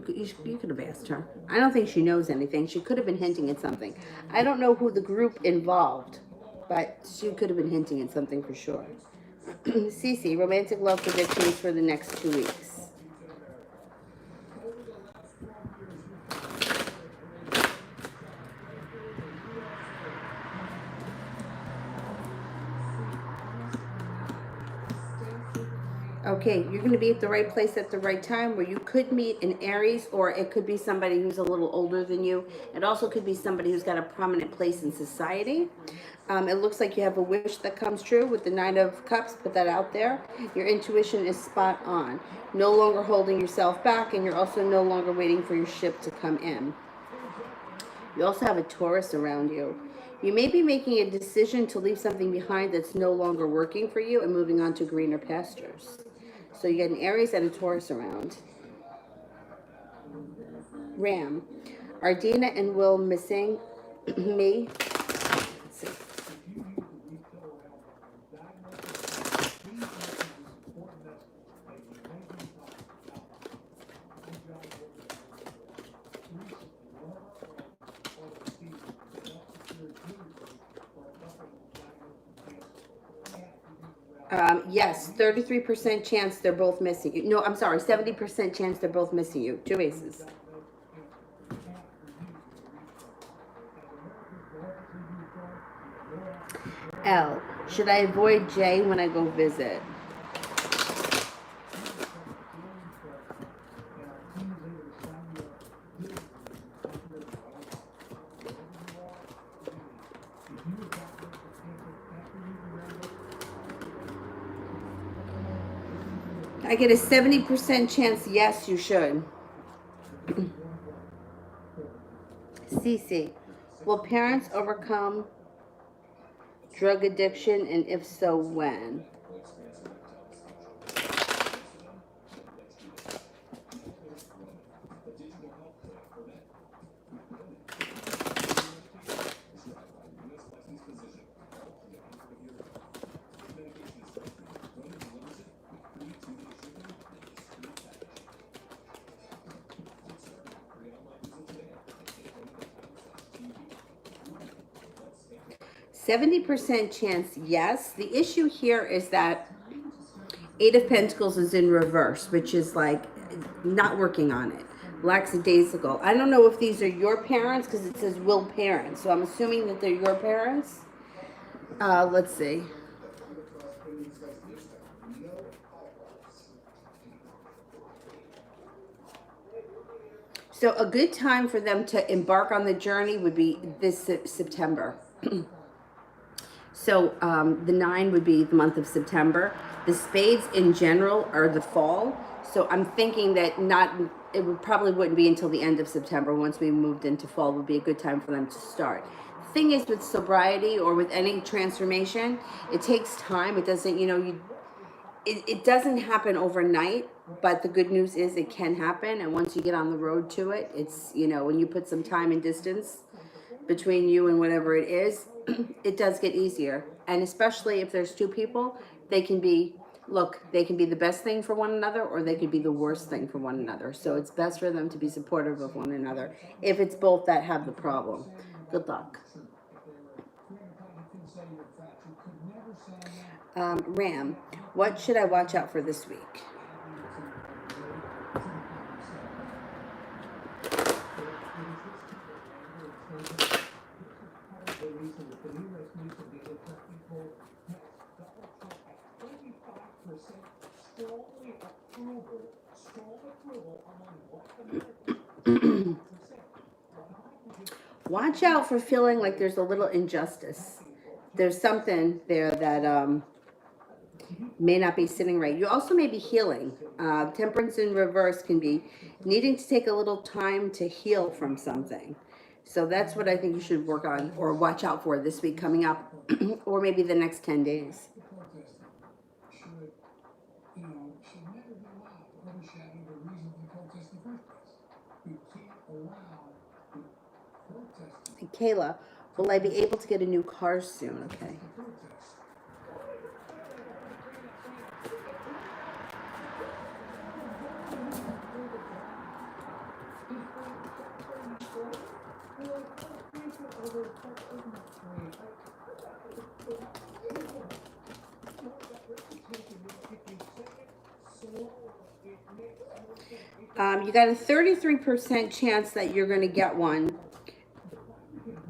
You could have asked her. I don't think she knows anything. She could have been hinting at something. I don't know who the group involved, but she could have been hinting at something for sure. Cece, romantic love predictions for the next 2 weeks. Okay, you're going to be at the right place at the right time where you could meet an Aries, or it could be somebody who's a little older than you. It also could be somebody who's got a prominent place in society. It looks like you have a wish that comes true with the Nine of Cups. Put that out there. Your intuition is spot on. No longer holding yourself back, and you're also no longer waiting for your ship to come in. You also have a Taurus around you. You may be making a decision to leave something behind that's no longer working for you and moving on to greener pastures. So you get an Aries and a Taurus around. Ram. Are Dina and Will missing me? Let's see. Yes, 33% chance they're both missing you. No, I'm sorry, 70% chance they're both missing you. 2 aces. L. Should I avoid J when I go visit? I get a 70% chance, yes, you should. Cece, will parents overcome drug addiction, and if so, when? %70 chance, yes. The issue here is that Eight of Pentacles is in reverse, which is like not working on it. Lackadaisical. I don't know if these are your parents because it says will parents. So I'm assuming that they're your parents. Let's see. So a good time for them to embark on the journey would be this September. So the 9 would be the month of September. The spades in general are the fall. So I'm thinking that it probably wouldn't be until the end of September. Once we moved into fall would be a good time for them to start. Thing is, with sobriety or with any transformation, it takes time. It doesn't, it doesn't happen overnight, but the good news is it can happen. And once you get on the road to it, it's, when you put some time and distance between you and whatever it is, it does get easier. And especially if there's two people, they can be the best thing for one another, or they could be the worst thing for one another. So it's best for them to be supportive of one another if it's both that have the problem. Good luck. Ram, what should I watch out for this week? Watch out for feeling like there's a little injustice. There's something there that may not be sitting right. You also may be healing. Temperance in reverse can be needing to take a little time to heal from something. So that's what I think you should work on or watch out for this week coming up, or maybe the next 10 days. And Kayla, will I be able to get a new car soon? Okay. You got a 33% chance that you're going to get one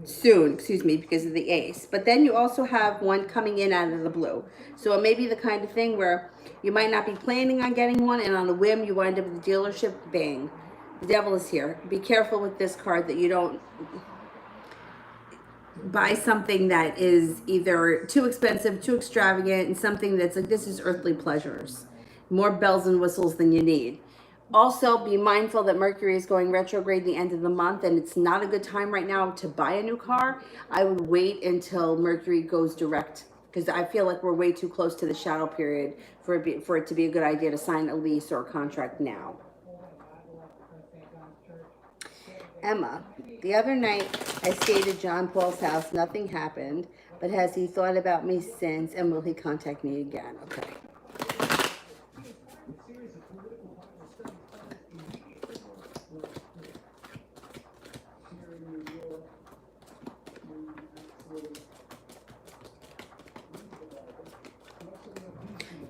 soon, excuse me, because of the ace. But then you also have one coming in out of the blue. So it may be the kind of thing where you might not be planning on getting one, and on a whim you wind up at the dealership, bang. The devil is here. Be careful with this card that you don't buy something that is either too expensive, too extravagant, and something that's like, this is earthly pleasures. More bells and whistles than you need. Also, be mindful that Mercury is going retrograde the end of the month, and it's not a good time right now to buy a new car. I would wait until Mercury goes direct, because I feel like we're way too close to the shadow period for it to be a good idea to sign a lease or a contract now. Emma, the other night I stayed at John Paul's house. Nothing happened, but has he thought about me since, and will he contact me again? Okay.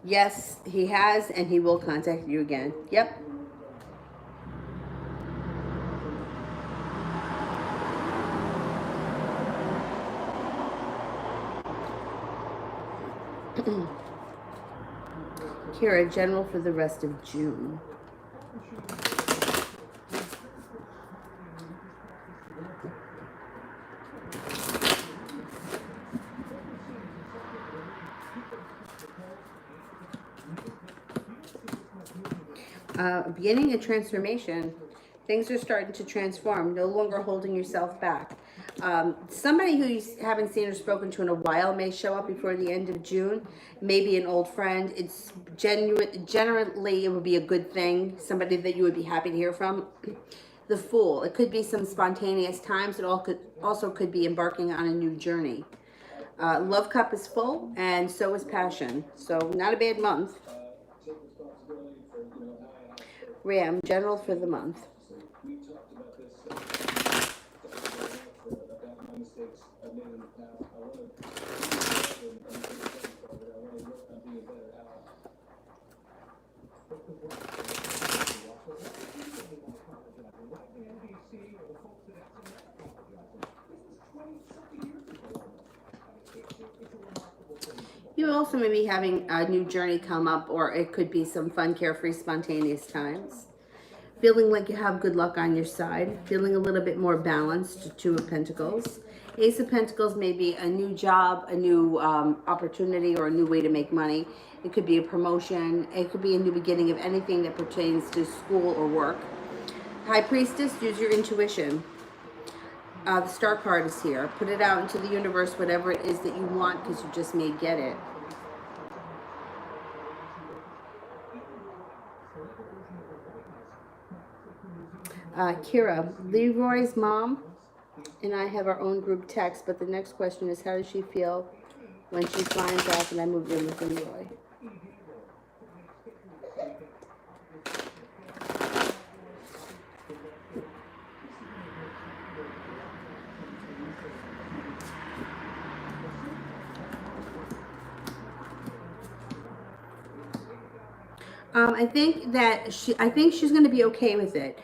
Yes, he has, and he will contact you again. Yep. Kira, general for the rest of June. Beginning a transformation. Things are starting to transform, no longer holding yourself back. Somebody who you haven't seen or spoken to in a while may show up before the end of June. Maybe an old friend. It's generally, it would be a good thing. Somebody that you would be happy to hear from. The Fool. It could be some spontaneous times. It also could be embarking on a new journey. Love cup is full, and so is passion. So not a bad month. Ram, general for the month. You also may be having a new journey come up, or it could be some fun, carefree, spontaneous times. Feeling like you have good luck on your side. Feeling a little bit more balanced. Two of Pentacles. Ace of Pentacles may be a new job, a new opportunity, or a new way to make money. It could be a promotion. It could be a new beginning of anything that pertains to school or work. High Priestess, use your intuition. The Star card is here. Put it out into the universe, whatever it is that you want, because you just may get it. Kira, Leroy's mom and I have our own group text, but the next question is, how does she feel when she finds out that I moved in with Leroy? I think she's going to be okay with it.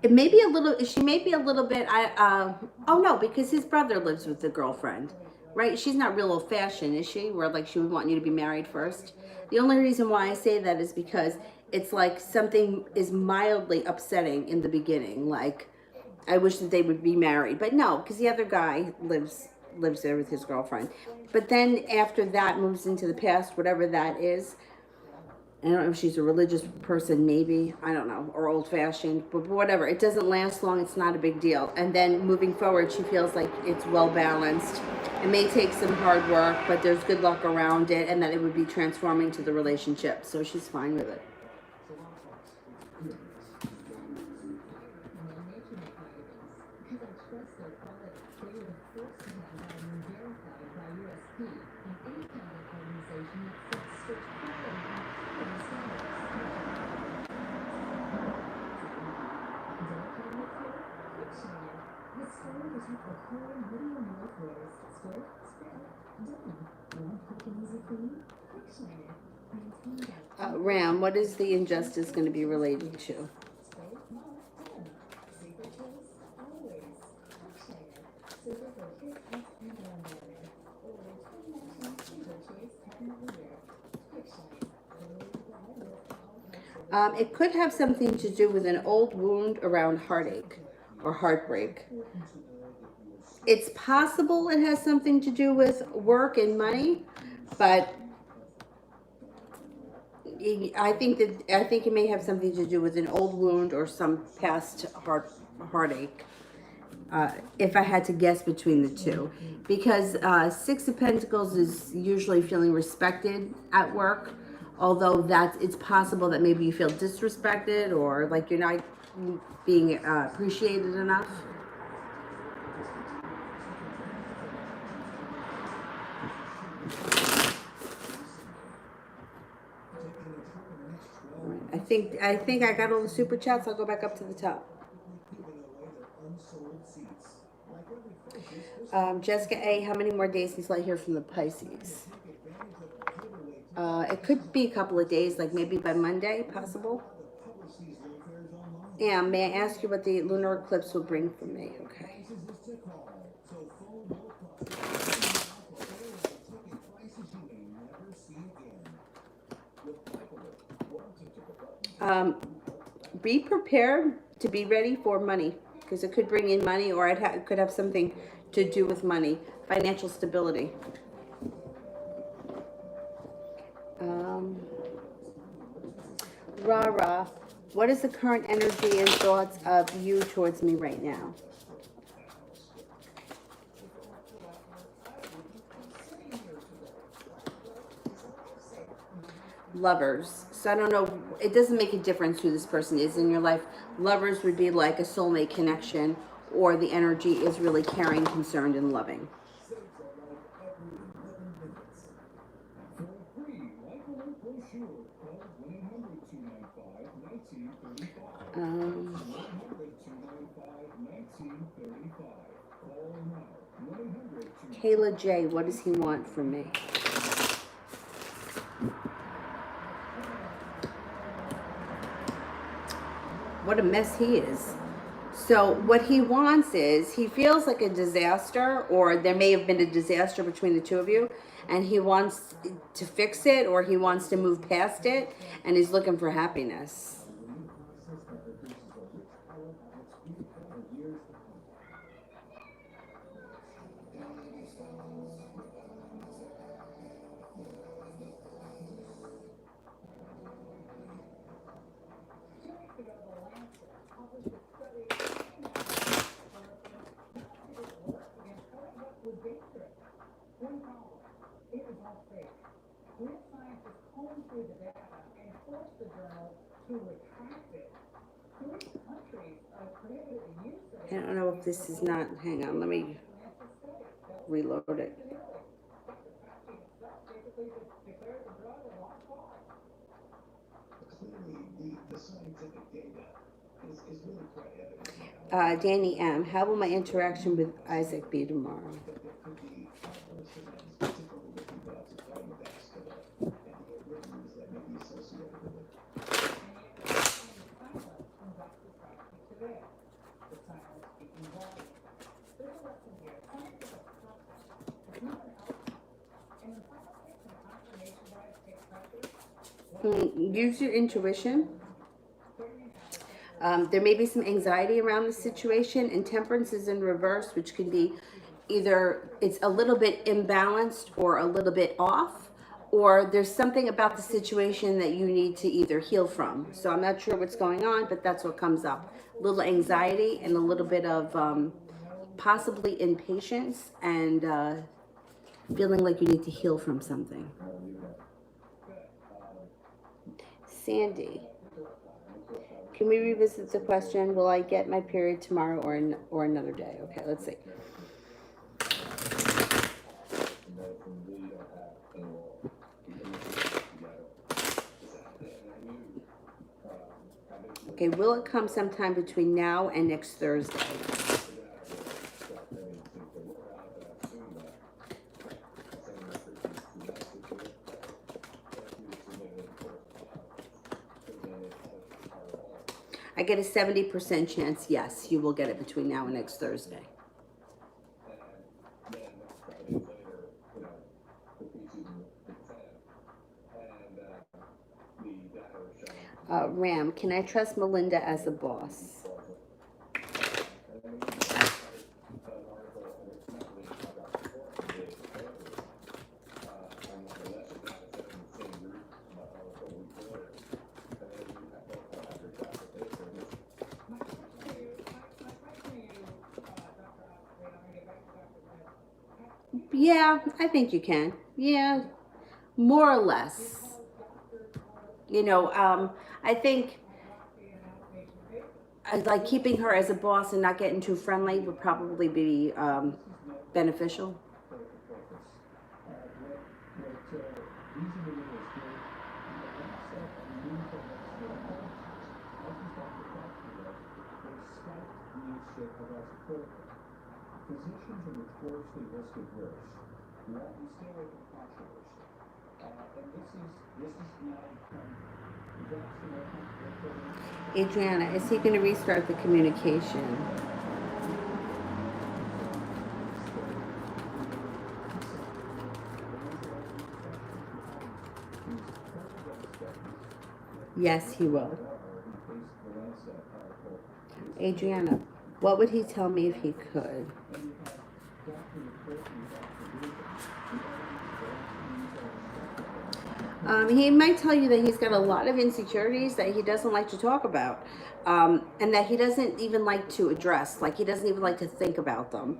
It may be a little, she may be a little bit, oh no, because his brother lives with the girlfriend, right? She's not real old-fashioned, is she? Where like she would want you to be married first. The only reason why I say that is because it's like something is mildly upsetting in the beginning. Like, I wish that they would be married, but no, because the other guy lives there with his girlfriend. But then after that moves into the past, whatever that is. I don't know if she's a religious person, maybe, I don't know, or old-fashioned, but whatever. It doesn't last long. It's not a big deal. And then moving forward, she feels like it's well-balanced. It may take some hard work, but there's good luck around it, and that it would be transforming to the relationship. So she's fine with it. Ram, what is the injustice going to be related to? It could have something to do with an old wound around heartache or heartbreak. It's possible it has something to do with work and money, but I think it may have something to do with an old wound or some past heartache. If I had to guess between the two, because Six of Pentacles is usually feeling respected at work, although it's possible that maybe you feel disrespected or like you're not being appreciated enough. I think I got all the super chats. I'll go back up to the top. Jessica A, how many more days until I hear from the Pisces? It could be a couple of days, like maybe by Monday, possible. Yeah, may I ask you what the lunar eclipse will bring for me? Okay. Be prepared to be ready for money, because it could bring in money, or it could have something to do with money, financial stability. Rara, what is the current energy and thoughts of you towards me right now? Lovers. So I don't know, it doesn't make a difference who this person is in your life. Lovers would be like a soulmate connection, or the energy is really caring, concerned, and loving. Kayla J, what does he want from me? What a mess he is. So what he wants is, he feels like a disaster, or there may have been a disaster between the two of you, and he wants to fix it, or he wants to move past it, and he's looking for happiness. I don't know if this is not, hang on, let me reload it. Danny M, how will my interaction with Isaac be tomorrow? Use your intuition. There may be some anxiety around the situation, and temperance is in reverse, which can be either it's a little bit imbalanced or a little bit off, or there's something about the situation that you need to either heal from. So I'm not sure what's going on, but that's what comes up. A little anxiety and a little bit of possibly impatience and feeling like you need to heal from something. Sandy, can we revisit the question, will I get my period tomorrow or another day? Okay, let's see. Okay, will it come sometime between now and next Thursday? I get a 70% chance, yes, you will get it between now and next Thursday. Ram, can I trust Melinda as a boss? Yeah, I think you can. Yeah, more or less. You know, I think like keeping her as a boss and not getting too friendly would probably be beneficial. Physicians are notoriously risk averse. We stay away from controversy. And this is now Adriana, is he going to restart the communication? Yes, he will. Adriana, what would he tell me if he could? He might tell you that he's got a lot of insecurities that he doesn't like to talk about, and that he doesn't even like to address. Like, he doesn't even like to think about them.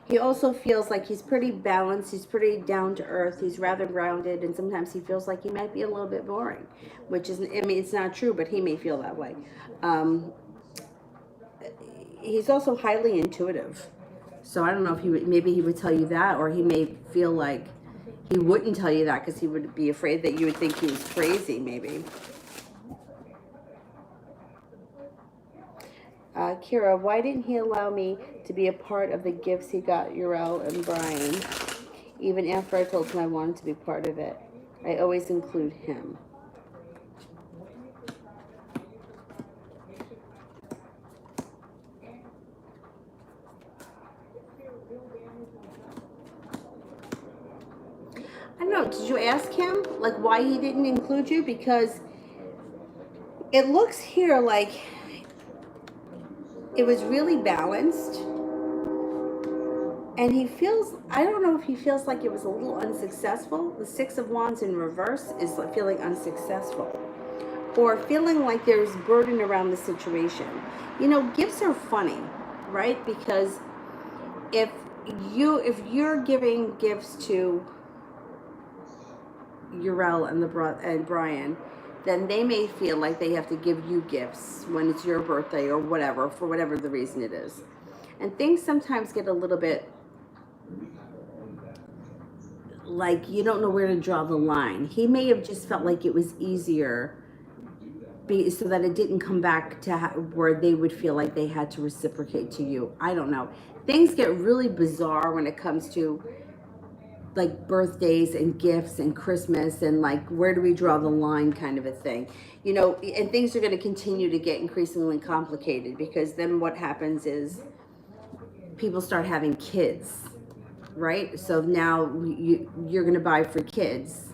He also feels like he's pretty balanced, he's pretty down to earth, he's rather grounded, and sometimes he feels like he might be a little bit boring, which is, I mean, it's not true, but he may feel that way. He's also highly intuitive. So I don't know if he would, maybe he would tell you that, or he may feel like he wouldn't tell you that because he would be afraid that you would think he was crazy, maybe. Kira, why didn't he allow me to be a part of the gifts he got Urel and Brian? Even after I told him I wanted to be part of it, I always include him. I don't know, did you ask him, like, why he didn't include you? Because it looks here like it was really balanced. And he feels, I don't know if he feels like it was a little unsuccessful. The Six of Wands in reverse is feeling unsuccessful. Or feeling like there's burden around the situation. You know, gifts are funny, right? Because if you're giving gifts to Urel and Brian, then they may feel like they have to give you gifts when it's your birthday or whatever, for whatever the reason it is. And things sometimes get a little bit like you don't know where to draw the line. He may have just felt like it was easier so that it didn't come back to where they would feel like they had to reciprocate to you. I don't know. Things get really bizarre when it comes to like birthdays and gifts and Christmas and like where do we draw the line kind of a thing, you know. And things are going to continue to get increasingly complicated because then what happens is people start having kids, right? So now you're going to buy for kids,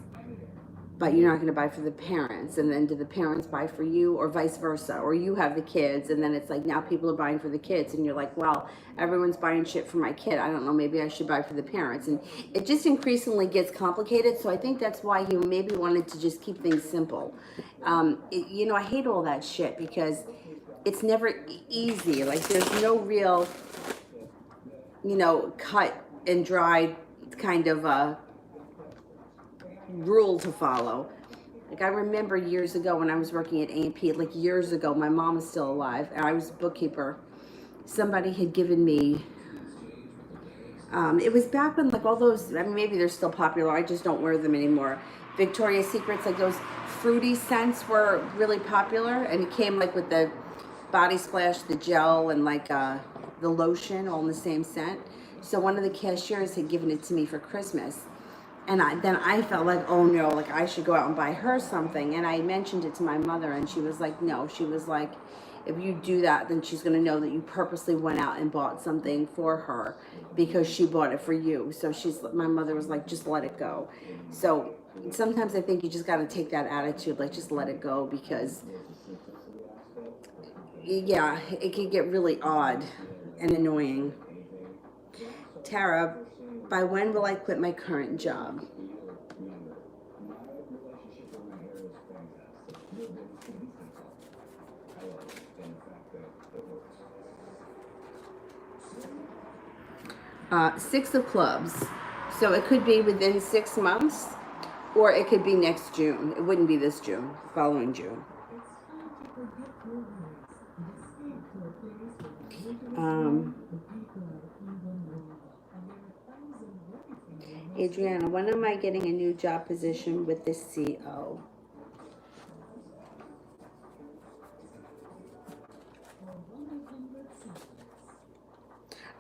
but you're not going to buy for the parents. And then do the parents buy for you, or vice versa? Or you have the kids, and then it's like now people are buying for the kids, and you're like, well, everyone's buying shit for my kid. I don't know, maybe I should buy for the parents. And it just increasingly gets complicated. So I think that's why he maybe wanted to just keep things simple. You know, I hate all that shit because it's never easy. Like there's no real, you know, cut and dry kind of rule to follow. Like I remember years ago when I was working at A&P, like years ago, my mom is still alive, and I was a bookkeeper. Somebody had given me, it was back when like all those, I mean, maybe they're still popular, I just don't wear them anymore. Victoria's Secrets, like those fruity scents were really popular, and it came like with the body splash, the gel, and like the lotion all in the same scent. So one of the cashiers had given it to me for Christmas. And then I felt like, oh no, like I should go out and buy her something. And I mentioned it to my mother, and she was like, no. She was like, if you do that, then she's going to know that you purposely went out and bought something for her because she bought it for you. So my mother was like, just let it go. So sometimes I think you just got to take that attitude, like just let it go, because yeah, it can get really odd and annoying. Tara, by when will I quit my current job? Six of clubs. So it could be within 6 months, or it could be next June. It wouldn't be this June, following June. Adriana, when am I getting a new job position with the CO?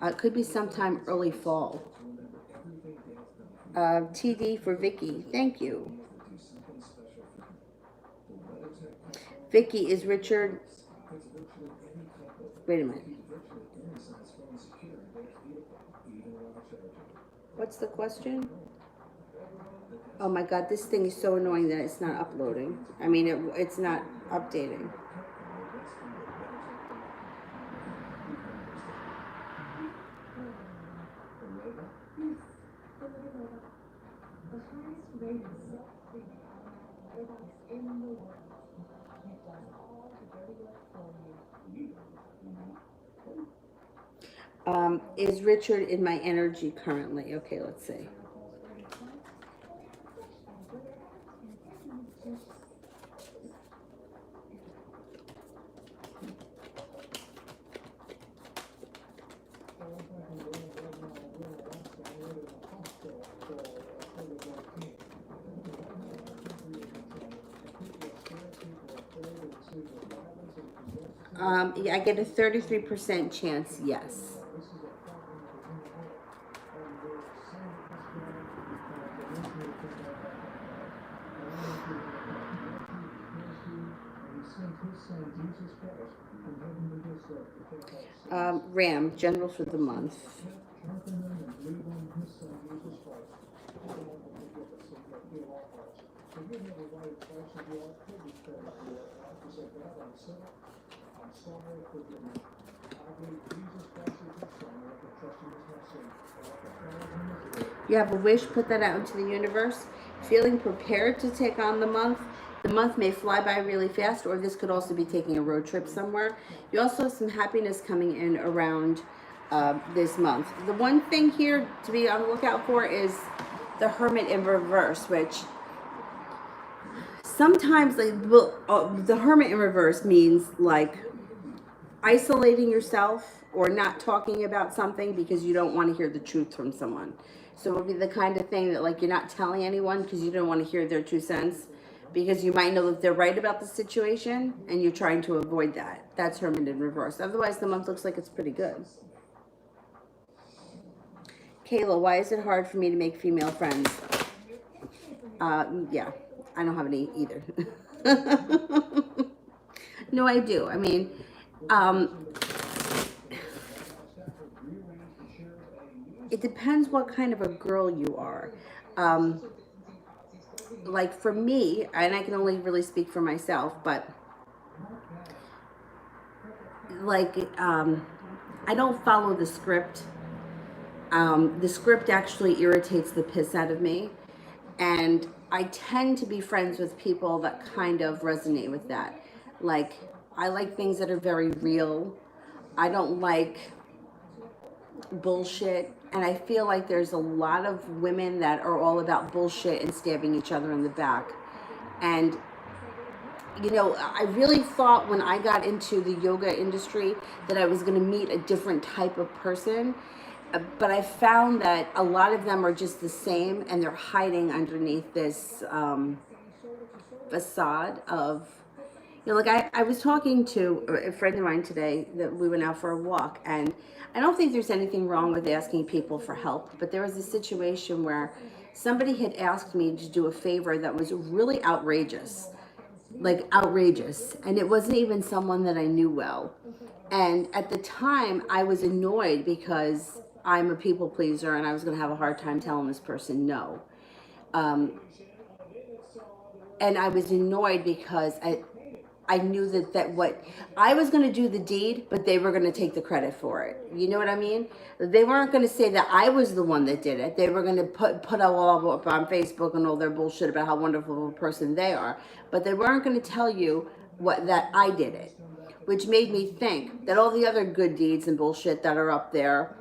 It could be sometime early fall. TD for Vicky. Thank you. Vicky, is Richard... Wait a minute. What's the question? Oh my God, this thing is so annoying that it's not uploading. I mean, it's not updating. Is Richard in my energy currently? Okay, let's see. Yeah, I get a 33% chance, yes. Ram, general for the month. You have a wish, put that out into the universe. Feeling prepared to take on the month. The month may fly by really fast, or this could also be taking a road trip somewhere. You also have some happiness coming in around this month. The one thing here to be on the lookout for is the Hermit in reverse, which sometimes the Hermit in reverse means like isolating yourself or not talking about something because you don't want to hear the truth from someone. So it would be the kind of thing that like you're not telling anyone because you don't want to hear their 2 cents, because you might know that they're right about the situation and you're trying to avoid that. That's Hermit in reverse. Otherwise, the month looks like it's pretty good. Kayla, why is it hard for me to make female friends? Yeah, I don't have any either. No, I do. I mean, it depends what kind of a girl you are. like for me, and I can only really speak for myself, but like I don't follow the script. The script actually irritates the piss out of me, and I tend to be friends with people that kind of resonate with that. Like, I like things that are very real. I don't like bullshit, and I feel like there's a lot of women that are all about bullshit and stabbing each other in the back. And you know, I really thought when I got into the yoga industry that I was going to meet a different type of person. But I found that a lot of them are just the same, and they're hiding underneath this facade of, you know, like I was talking to a friend of mine today that we went out for a walk, and I don't think there's anything wrong with asking people for help, but there was a situation where somebody had asked me to do a favor that was really outrageous, like outrageous, and it wasn't even someone that I knew well. And at the time I was annoyed because I'm a people pleaser and I was going to have a hard time telling this person no. um, and I was annoyed because I knew that what I was going to do the deed, but they were going to take the credit for it. You know what I mean? They weren't going to say that I was the one that did it. They were going to put all up on Facebook and all their bullshit about how wonderful of a person they are, but they weren't going to tell you what that I did it, which made me think that all the other good deeds and bullshit that are up there,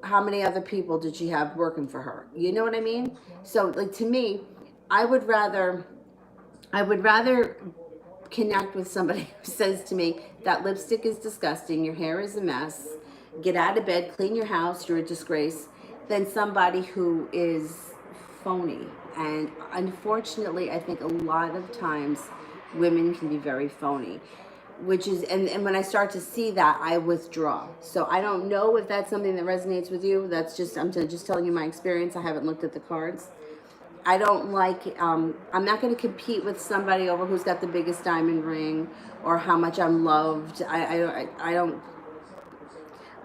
how many other people did she have working for her? You know what I mean? So like to me, I would rather I would rather connect with somebody who says to me, that lipstick is disgusting, your hair is a mess, get out of bed, clean your house, you're a disgrace, than somebody who is phony. And unfortunately, I think a lot of times women can be very phony, which is, and when I start to see that, I withdraw. So I don't know if that's something that resonates with you. That's just, I'm just telling you my experience. I haven't looked at the cards. I don't like, I'm not going to compete with somebody over who's got the biggest diamond ring or how much I'm loved. I don't,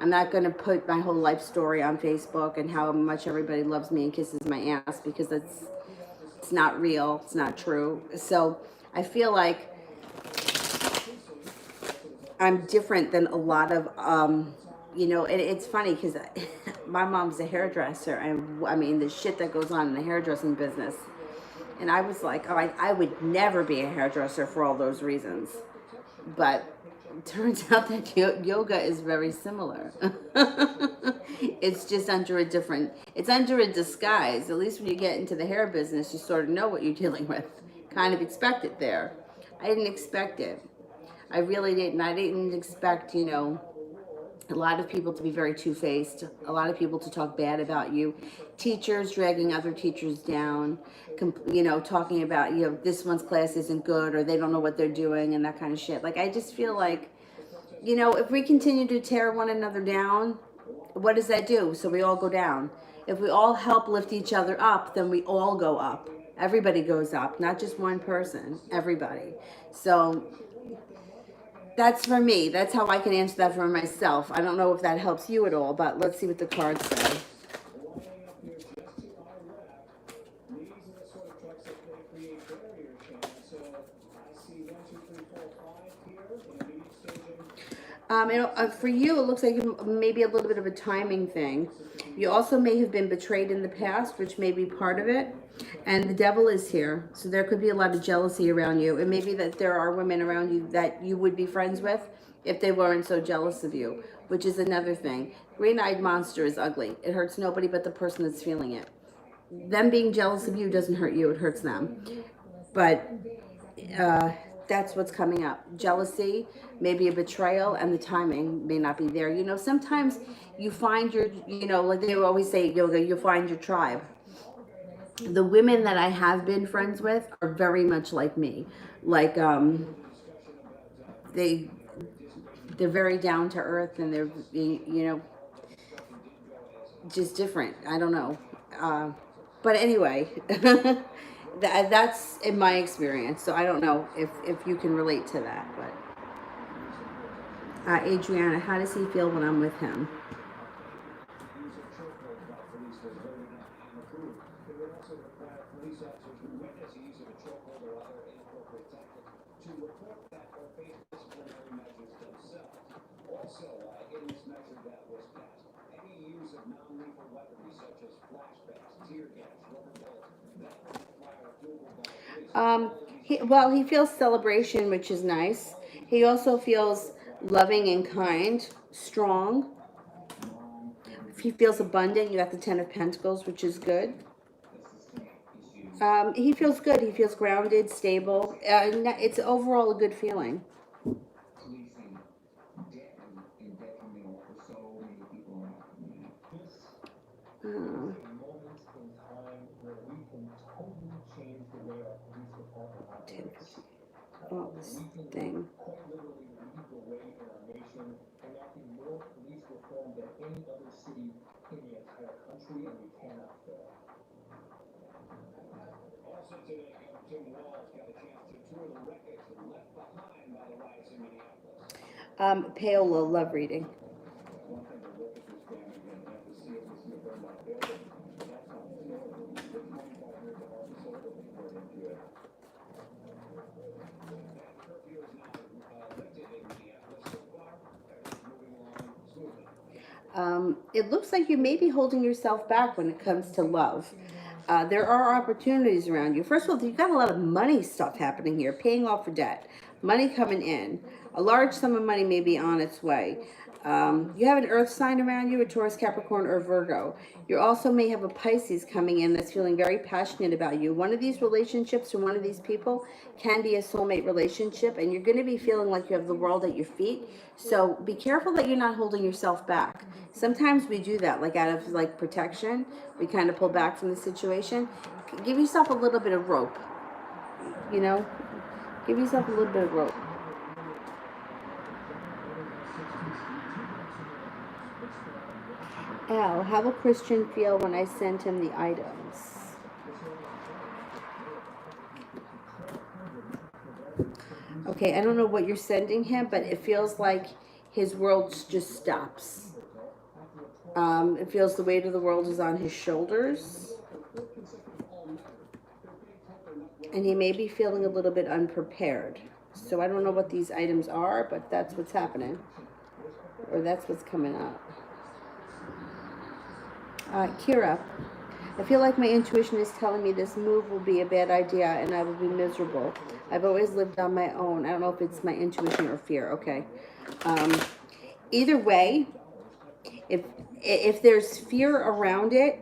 I'm not going to put my whole life story on Facebook and how much everybody loves me and kisses my ass, because it's not real. It's not true. So I feel like I'm different than a lot of, you know, and it's funny because my mom's a hairdresser, and I mean the shit that goes on in the hairdressing business. And I was like, oh, I would never be a hairdresser for all those reasons. But it turns out that yoga is very similar. It's just under a different, it's under a disguise. At least when you get into the hair business, you sort of know what you're dealing with. Kind of expect it there. I didn't expect it. I really didn't. I didn't expect, you know, a lot of people to be very two-faced, a lot of people to talk bad about you, teachers dragging other teachers down, you know, talking about, you know, this one's class isn't good or they don't know what they're doing and that kind of shit. Like, I just feel like, you know, if we continue to tear one another down, what does that do? So we all go down. If we all help lift each other up, then we all go up. Everybody goes up, not just one person, everybody. So that's for me. That's how I can answer that for myself. I don't know if that helps you at all, but let's see what the cards say. For you, it looks like maybe a little bit of a timing thing. You also may have been betrayed in the past, which may be part of it. And the devil is here. So there could be a lot of jealousy around you. It may be that there are women around you that you would be friends with if they weren't so jealous of you, which is another thing. Green-eyed monster is ugly. It hurts nobody but the person that's feeling it. Them being jealous of you doesn't hurt you. It hurts them. But that's what's coming up. Jealousy, maybe a betrayal, and the timing may not be there. You know, sometimes you find your, you know, like they always say, yoga, you find your tribe. The women that I have been friends with are very much like me. Like, they, they're very down to earth, and they're, you know, just different. I don't know. But anyway, that's in my experience. So I don't know if you can relate to that. But Adriana, how does he feel when I'm with him? Well, he feels celebration, which is nice. He also feels loving and kind, strong. He feels abundant. You got the Ten of Pentacles, which is good. He feels good. He feels grounded, stable. It's overall a good feeling. Uh, oh, this thing. Paola, love reading. It looks like you may be holding yourself back when it comes to love. There are opportunities around you. First of all, you've got a lot of money stuff happening here, paying off for debt, money coming in. A large sum of money may be on its way. You have an earth sign around you, a Taurus, Capricorn, or Virgo. You also may have a Pisces coming in that's feeling very passionate about you. One of these relationships or one of these people can be a soulmate relationship, and you're going to be feeling like you have the world at your feet. So be careful that you're not holding yourself back. Sometimes we do that, like out of like protection. We kind of pull back from the situation. Give yourself a little bit of rope. You know, give yourself a little bit of rope. Al, how will Christian feel when I send him the items? Okay, I don't know what you're sending him, but it feels like his world just stops. It feels the weight of the world is on his shoulders. And he may be feeling a little bit unprepared. So I don't know what these items are, but that's what's happening. Or that's what's coming up. Kira, I feel like my intuition is telling me this move will be a bad idea and I will be miserable. I've always lived on my own. I don't know if it's my intuition or fear. Okay. Either way, if there's fear around it,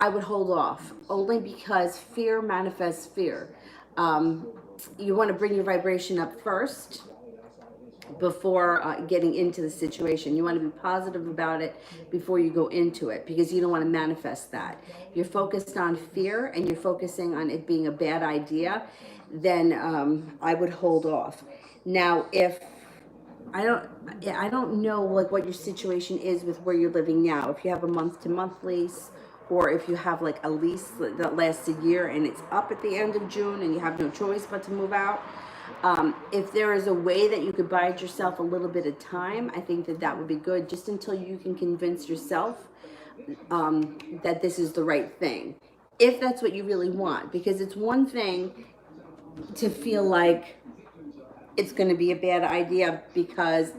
I would hold off, only because fear manifests fear. You want to bring your vibration up first before getting into the situation. You want to be positive about it before you go into it, because you don't want to manifest that. You're focused on fear and you're focusing on it being a bad idea, then I would hold off. Now, if I don't know like what your situation is with where you're living now. If you have a month-to-month lease, or if you have like a lease that lasts a year and it's up at the end of June and you have no choice but to move out. If there is a way that you could buy yourself a little bit of time, I think that would be good, just until you can convince yourself that this is the right thing, if that's what you really want. Because it's one thing to feel like it's going to be a bad idea because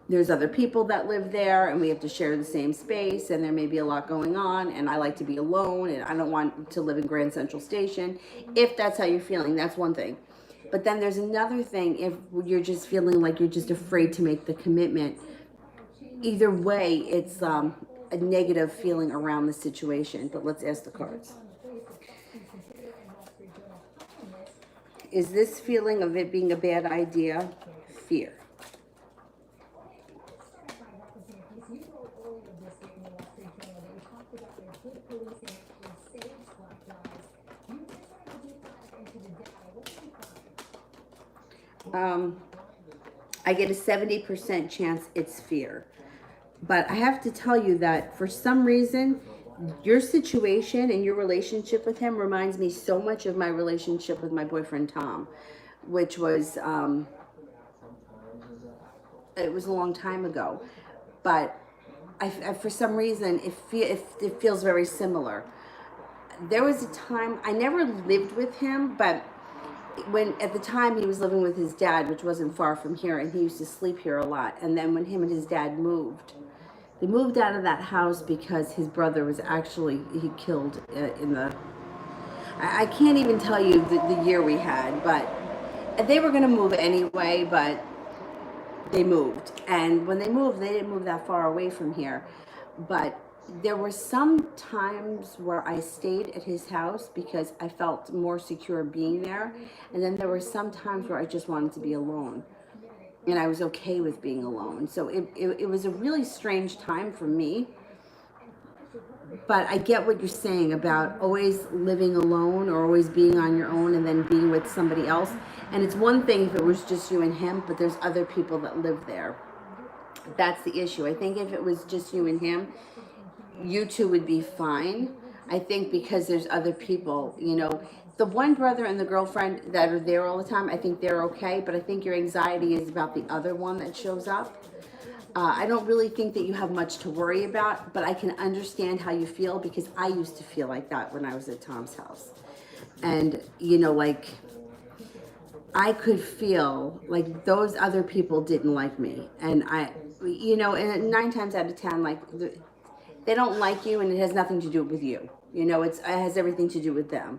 there's other people that live there and we have to share the same space and there may be a lot going on and I like to be alone and I don't want to live in Grand Central Station. If that's how you're feeling, that's one thing. But then there's another thing if you're just feeling like you're just afraid to make the commitment. Either way, it's a negative feeling around the situation. But let's ask the cards. Is this feeling of it being a bad idea fear? I get a 70% chance it's fear. But I have to tell you that for some reason, your situation and your relationship with him reminds me so much of my relationship with my boyfriend Tom, which was, it was a long time ago. But I for some reason, it feels very similar. There was a time, I never lived with him, but when at the time he was living with his dad, which wasn't far from here, and he used to sleep here a lot. And then when him and his dad moved, they moved out of that house because his brother was actually he killed in the. I can't even tell you the year we had, but they were going to move anyway, but they moved. And when they moved, they didn't move that far away from here. But there were some times where I stayed at his house because I felt more secure being there. And then there were some times where I just wanted to be alone. And I was okay with being alone. So it was a really strange time for me. But I get what you're saying about always living alone or always being on your own and then being with somebody else. And it's one thing if it was just you and him, but there's other people that live there. That's the issue. I think if it was just you and him, you two would be fine. I think because there's other people, you know, the one brother and the girlfriend that are there all the time, I think they're okay. But I think your anxiety is about the other one that shows up. I don't really think that you have much to worry about, but I can understand how you feel because I used to feel like that when I was at Tom's house. And, you know, like, I could feel like those other people didn't like me. And you know, and 9 times out of 10, like, they don't like you and it has nothing to do with you. You know, it has everything to do with them.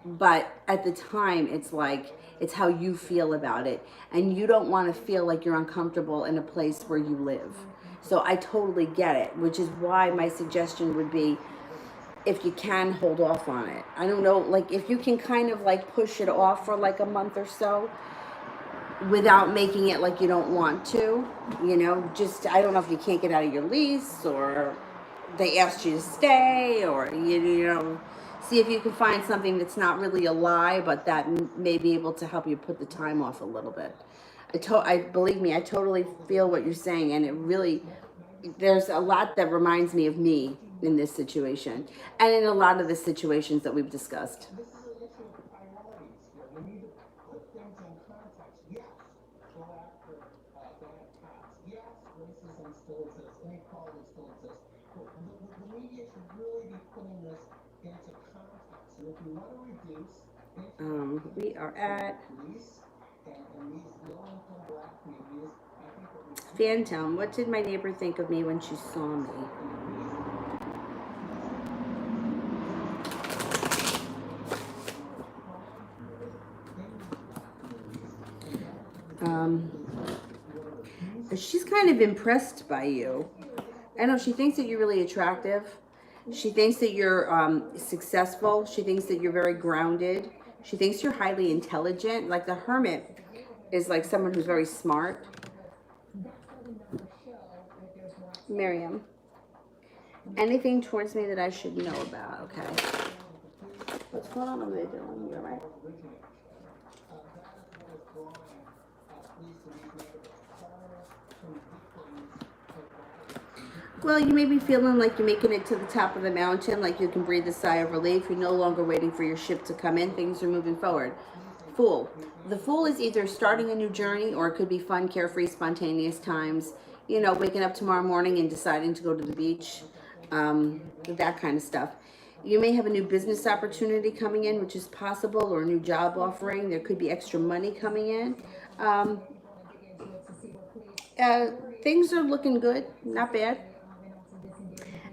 But at the time, it's like, it's how you feel about it. And you don't want to feel like you're uncomfortable in a place where you live. So I totally get it, which is why my suggestion would be, if you can, hold off on it. I don't know, like if you can kind of like push it off for like a month or so without making it like you don't want to, you know, just, I don't know if you can't get out of your lease or they asked you to stay or, you know, see if you can find something that's not really a lie, but that may be able to help you put the time off a little bit. I believe me, I totally feel what you're saying, and it really, there's a lot that reminds me of me in this situation, and in a lot of the situations that we've discussed. We are at Phantom. What did my neighbor think of me when she saw me? She's kind of impressed by you. I know she thinks that you're really attractive. She thinks that you're successful. She thinks that you're very grounded. She thinks you're highly intelligent. Like the Hermit is like someone who's very smart. Miriam, anything towards me that I should know about? Okay. What's going on over there, Dylan? You all right? Well, you may be feeling like you're making it to the top of the mountain, like you can breathe a sigh of relief. You're no longer waiting for your ship to come in. Things are moving forward. Fool. The Fool is either starting a new journey or it could be fun, carefree, spontaneous times. You know, waking up tomorrow morning and deciding to go to the beach. That kind of stuff. You may have a new business opportunity coming in, which is possible, or a new job offering. There could be extra money coming in. Things are looking good. Not bad.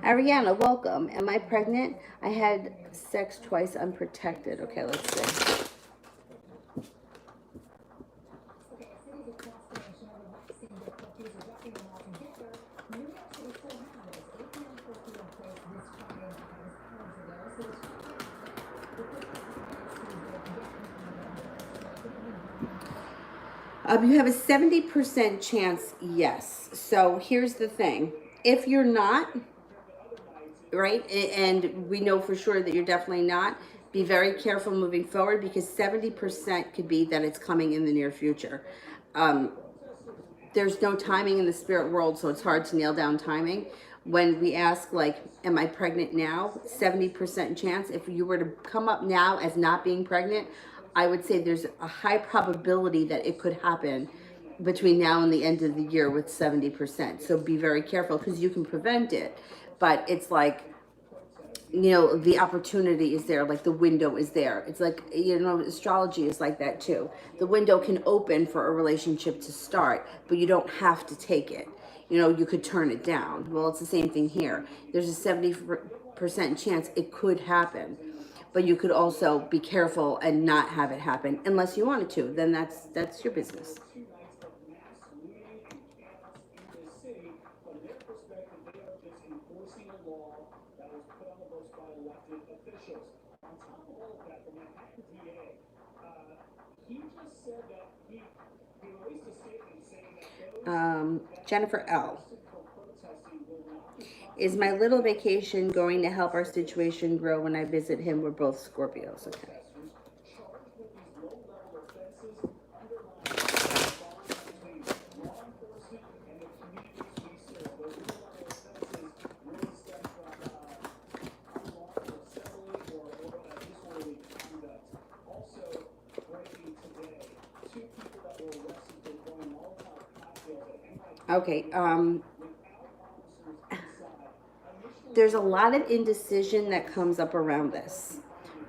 Ariana, welcome. Am I pregnant? I had sex twice unprotected. Okay, let's see. You have a 70% chance, yes. So here's the thing. If you're not, right, and we know for sure that you're definitely not, be very careful moving forward because 70% could be that it's coming in the near future. There's no timing in the spirit world, so it's hard to nail down timing. When we ask, like, am I pregnant now? 70% chance. If you were to come up now as not being pregnant, I would say there's a high probability that it could happen between now and the end of the year with 70%. So be very careful because you can prevent it. But it's like you know, the opportunity is there, like the window is there. It's like, you know, astrology is like that too. The window can open for a relationship to start, but you don't have to take it. You know, you could turn it down. Well, it's the same thing here. There's a 70% chance it could happen, but you could also be careful and not have it happen unless you wanted to. Then that's your business. Jennifer L. Is my little vacation going to help our situation grow when I visit him? We're both Scorpios. Okay. Okay. There's a lot of indecision that comes up around this.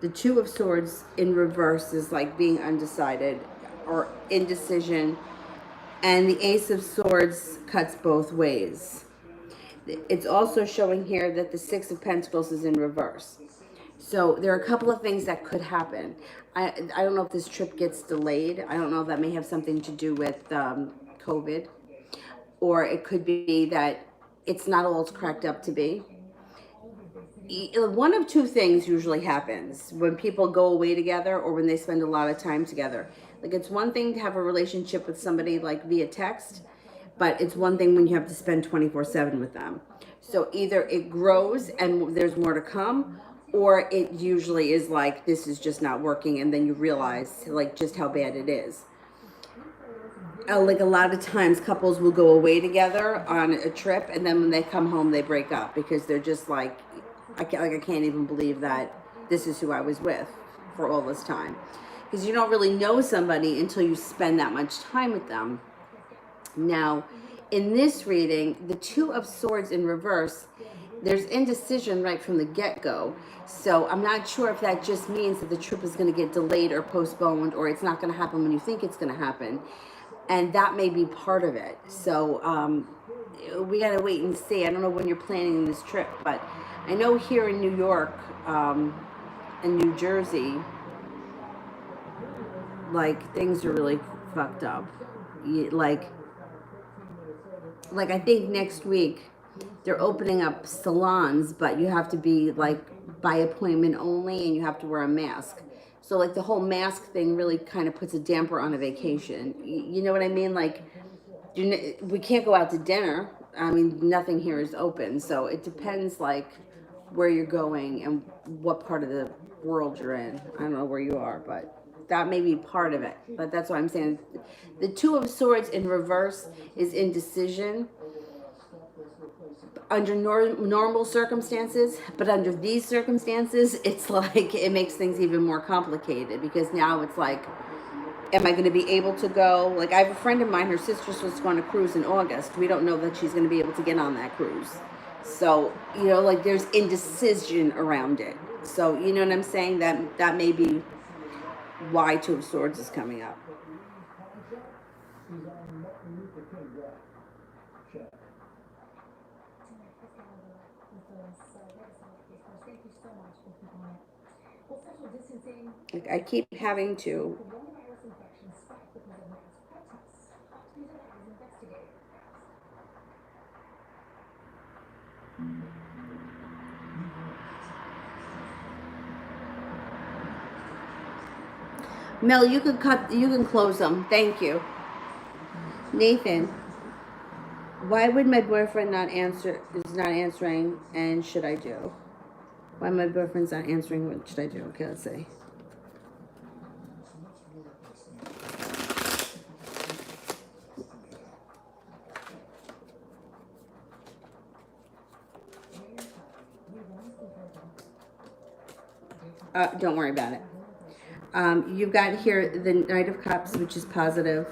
The Two of Swords in reverse is like being undecided or indecision, and the Ace of Swords cuts both ways. It's also showing here that the Six of Pentacles is in reverse. So there are a couple of things that could happen. I don't know if this trip gets delayed. I don't know if that may have something to do with COVID, or it could be that it's not all it's cracked up to be. One of two things usually happens when people go away together or when they spend a lot of time together. Like, it's one thing to have a relationship with somebody like via text, but it's one thing when you have to spend 24/7 with them. So either it grows and there's more to come, or it usually is like, this is just not working, and then you realize like just how bad it is. Like, a lot of times couples will go away together on a trip, and then when they come home they break up because they're just like, I can't even believe that this is who I was with for all this time. Because you don't really know somebody until you spend that much time with them. Now, in this reading, the Two of Swords in reverse, there's indecision right from the get-go. So I'm not sure if that just means that the trip is going to get delayed or postponed, or it's not going to happen when you think it's going to happen. And that may be part of it. So we got to wait and see. I don't know when you're planning this trip, but I know here in New York and New Jersey, like, things are really fucked up. Like I think next week they're opening up salons, but you have to be like by appointment only, and you have to wear a mask. So like the whole mask thing really kind of puts a damper on a vacation. You know what I mean? Like, we can't go out to dinner. I mean, nothing here is open, so it depends like where you're going and what part of the world you're in. I don't know where you are, but that may be part of it. But that's what I'm saying. The Two of Swords in reverse is indecision under normal circumstances, but under these circumstances, it's like it makes things even more complicated, because now it's like, am I going to be able to go? Like, I have a friend of mine, her sister's supposed to go on a cruise in August. We don't know that she's going to be able to get on that cruise. So, you know, like, there's indecision around it. So, you know what I'm saying? That may be why Two of Swords is coming up. Like, I keep having to Mel, you can close them. Thank you. Nathan, why would my boyfriend is not answering, and should I do? Why my boyfriend's not answering, what should I do? Okay, let's see. Don't worry about it. You've got here the Knight of Cups, which is positive.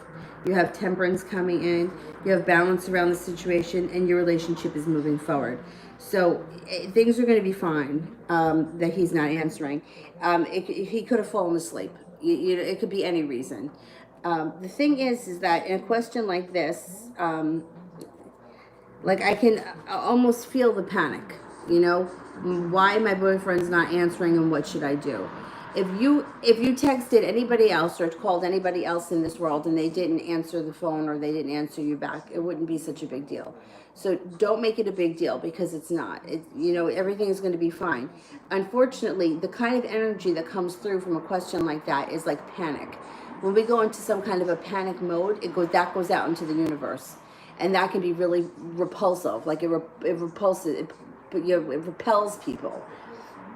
You have temperance coming in. You have balance around the situation, and your relationship is moving forward. So things are going to be fine. That he's not answering. He could have fallen asleep. It could be any reason. The thing is that in a question like this, like I can almost feel the panic. You know, why my boyfriend's not answering, and what should I do? If you texted anybody else or called anybody else in this world and they didn't answer the phone or they didn't answer you back, it wouldn't be such a big deal. So don't make it a big deal, because it's not. Everything is going to be fine. Unfortunately, the kind of energy that comes through from a question like that is like panic. When we go into some kind of a panic mode, that goes out into the universe, and that can be really repulsive. Like it repulses, it repels people,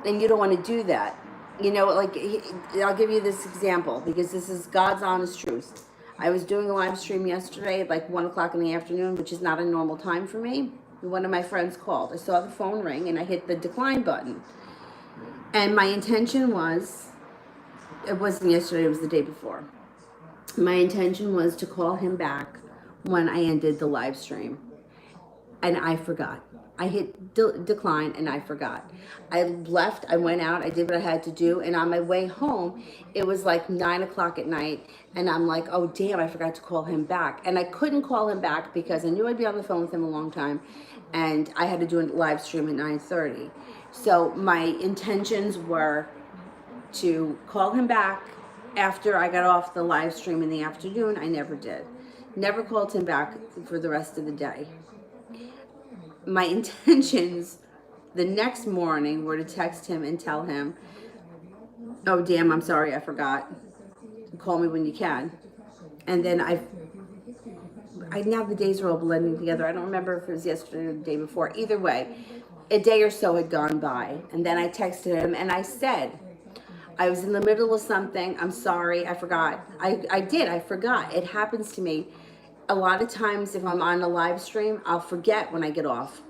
and you don't want to do that. I'll give you this example because this is God's honest truth. I was doing a live stream yesterday at like 1 o'clock in the afternoon, which is not a normal time for me. One of my friends called. I saw the phone ring and I hit the decline button. And my intention was, it wasn't yesterday, it was the day before. My intention was to call him back when I ended the live stream. And I forgot. I hit decline and I forgot. I left, I went out, I did what I had to do, and on my way home, it was like 9 o'clock at night, and I'm like, oh damn, I forgot to call him back. And I couldn't call him back because I knew I'd be on the phone with him a long time, and I had to do a live stream at 9:30. So my intentions were to call him back after I got off the live stream in the afternoon. I never did. Never called him back for the rest of the day. My intentions the next morning were to text him and tell him, oh damn, I'm sorry, I forgot. Call me when you can. And then now the days are all blending together. I don't remember if it was yesterday or the day before. Either way, a day or so had gone by. And then I texted him and I said, I was in the middle of something. I'm sorry, I forgot. I forgot. It happens to me. A lot of times if I'm on a live stream, I'll forget when I get off.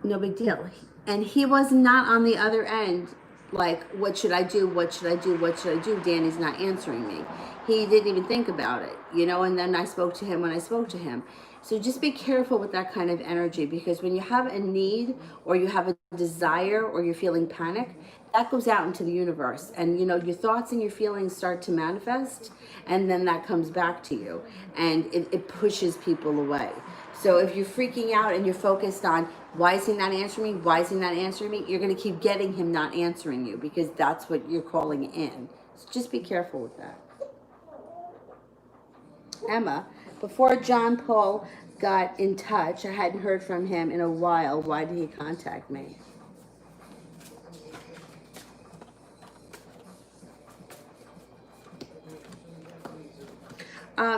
No big deal. And he was not on the other end like, what should I do? What should I do? What should I do? Danny's not answering me. He didn't even think about it, and then I spoke to him when I spoke to him. So just be careful with that kind of energy, because when you have a need or you have a desire or you're feeling panic, that goes out into the universe, and your thoughts and your feelings start to manifest, and then that comes back to you, and it pushes people away. So if you're freaking out and you're focused on, why is he not answering me? Why is he not answering me? You're going to keep getting him not answering you, because that's what you're calling in. So just be careful with that. Emma, before John Paul got in touch, I hadn't heard from him in a while. Why did he contact me?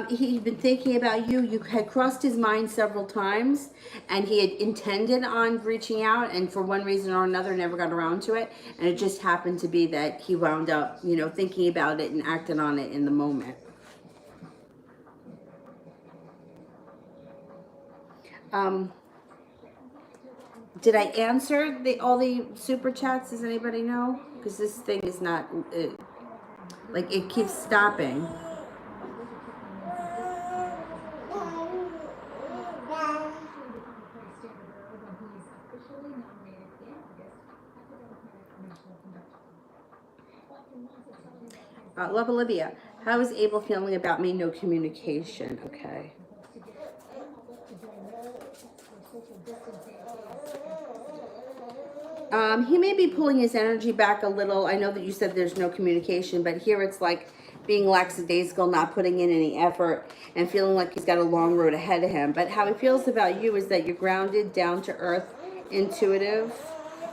He'd been thinking about you. You had crossed his mind several times, and he had intended on reaching out, and for one reason or another never got around to it. And it just happened to be that he wound up, thinking about it and acting on it in the moment. Did I answer all the super chats? Does anybody know? Because this thing is not, it keeps stopping. Love Olivia. How is Abel feeling about me? No communication. Okay. He may be pulling his energy back a little. I know that you said there's no communication, but here it's like being lackadaisical, not putting in any effort, and feeling like he's got a long road ahead of him. But how he feels about you is that you're grounded, down to earth, intuitive,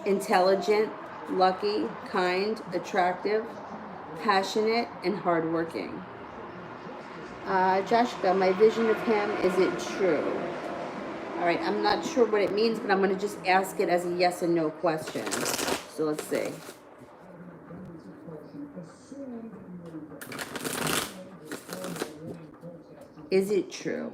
intelligent, lucky, kind, attractive, passionate, and hardworking. Joshua, my vision of him, is it true? All right, I'm not sure what it means, but I'm going to just ask it as a yes and no question. So let's see. Is it true?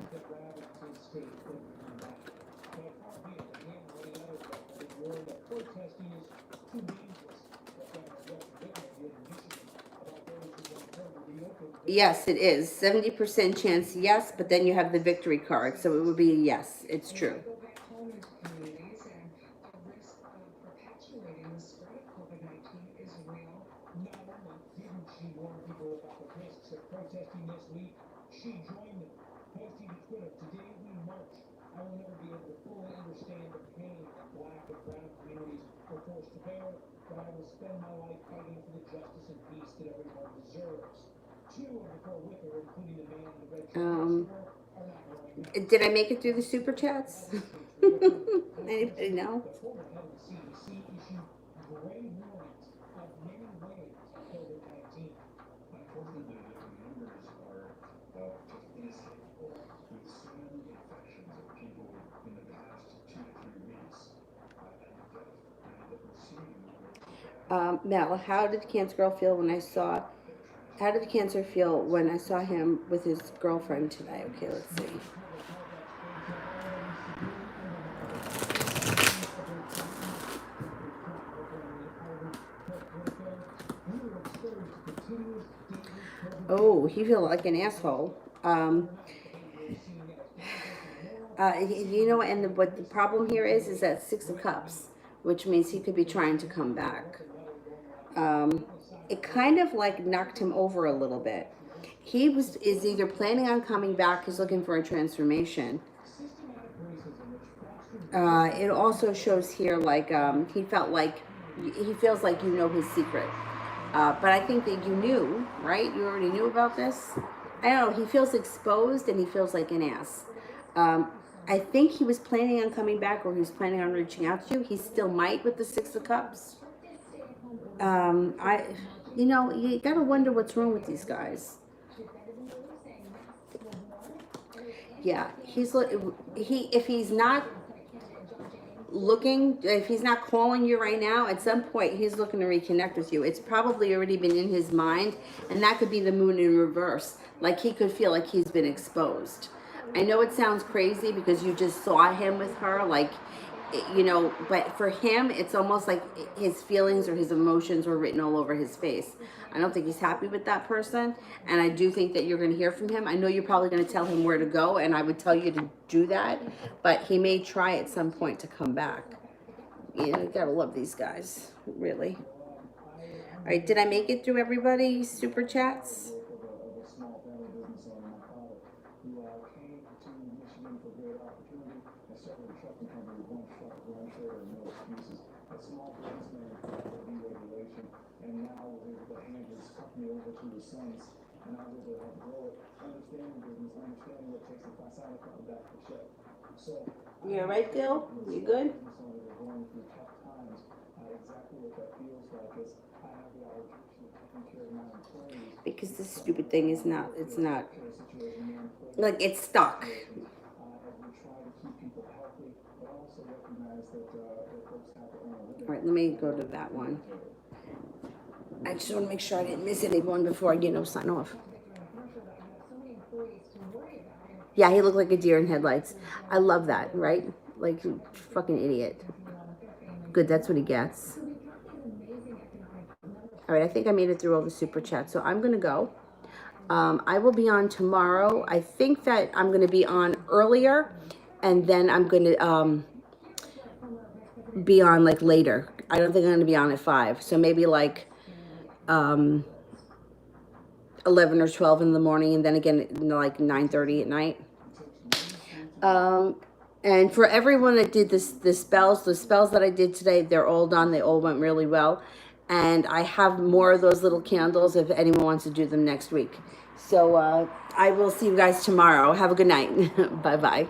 Yes, it is. 70% chance yes, but then you have the victory card. So it would be a yes. It's true. Um, did I make it through the super chats? Anybody know? Mel, how did Cancer Girl feel when I saw? How did the cancer feel when I saw him with his girlfriend today? Okay, let's see. Oh, he felt like an asshole. You know, and what the problem here is that Six of Cups, which means he could be trying to come back. It kind of like knocked him over a little bit. He is either planning on coming back, he's looking for a transformation. It also shows here like he feels like you know his secret. But I think that you knew, right? You already knew about this. I don't know. He feels exposed and he feels like an ass. I think he was planning on coming back, or he was planning on reaching out to you. He still might with the Six of Cups. You know, you gotta wonder what's wrong with these guys. Yeah, if he's not looking, if he's not calling you right now, at some point he's looking to reconnect with you. It's probably already been in his mind, and that could be the moon in reverse. Like he could feel like he's been exposed. I know it sounds crazy because you just saw him with her, like, you know, but for him, it's almost like his feelings or his emotions were written all over his face. I don't think he's happy with that person, and I do think that you're going to hear from him. I know you're probably going to tell him where to go, and I would tell you to do that, but he may try at some point to come back. You know, you got to love these guys, really. All right, did I make it through everybody? Super chats? You all right, Dill? You good? Because this stupid thing is not, it's not, like, it's stuck. All right, let me go to that one. I just want to make sure I didn't miss anyone before I, sign off. Yeah, he looked like a deer in headlights. I love that, right? Like, you fucking idiot. Good, that's what he gets. All right, I think I made it through all the super chats, so I'm going to go. I will be on tomorrow. I think that I'm going to be on earlier, and then I'm going to be on, like, later. I don't think I'm going to be on at 5, so maybe, like, 11 or 12 in the morning, and then again, like, 9:30 at night. And for everyone that did the spells that I did today, they're all done. They all went really well. And I have more of those little candles if anyone wants to do them next week. So I will see you guys tomorrow. Have a good night. Bye-bye.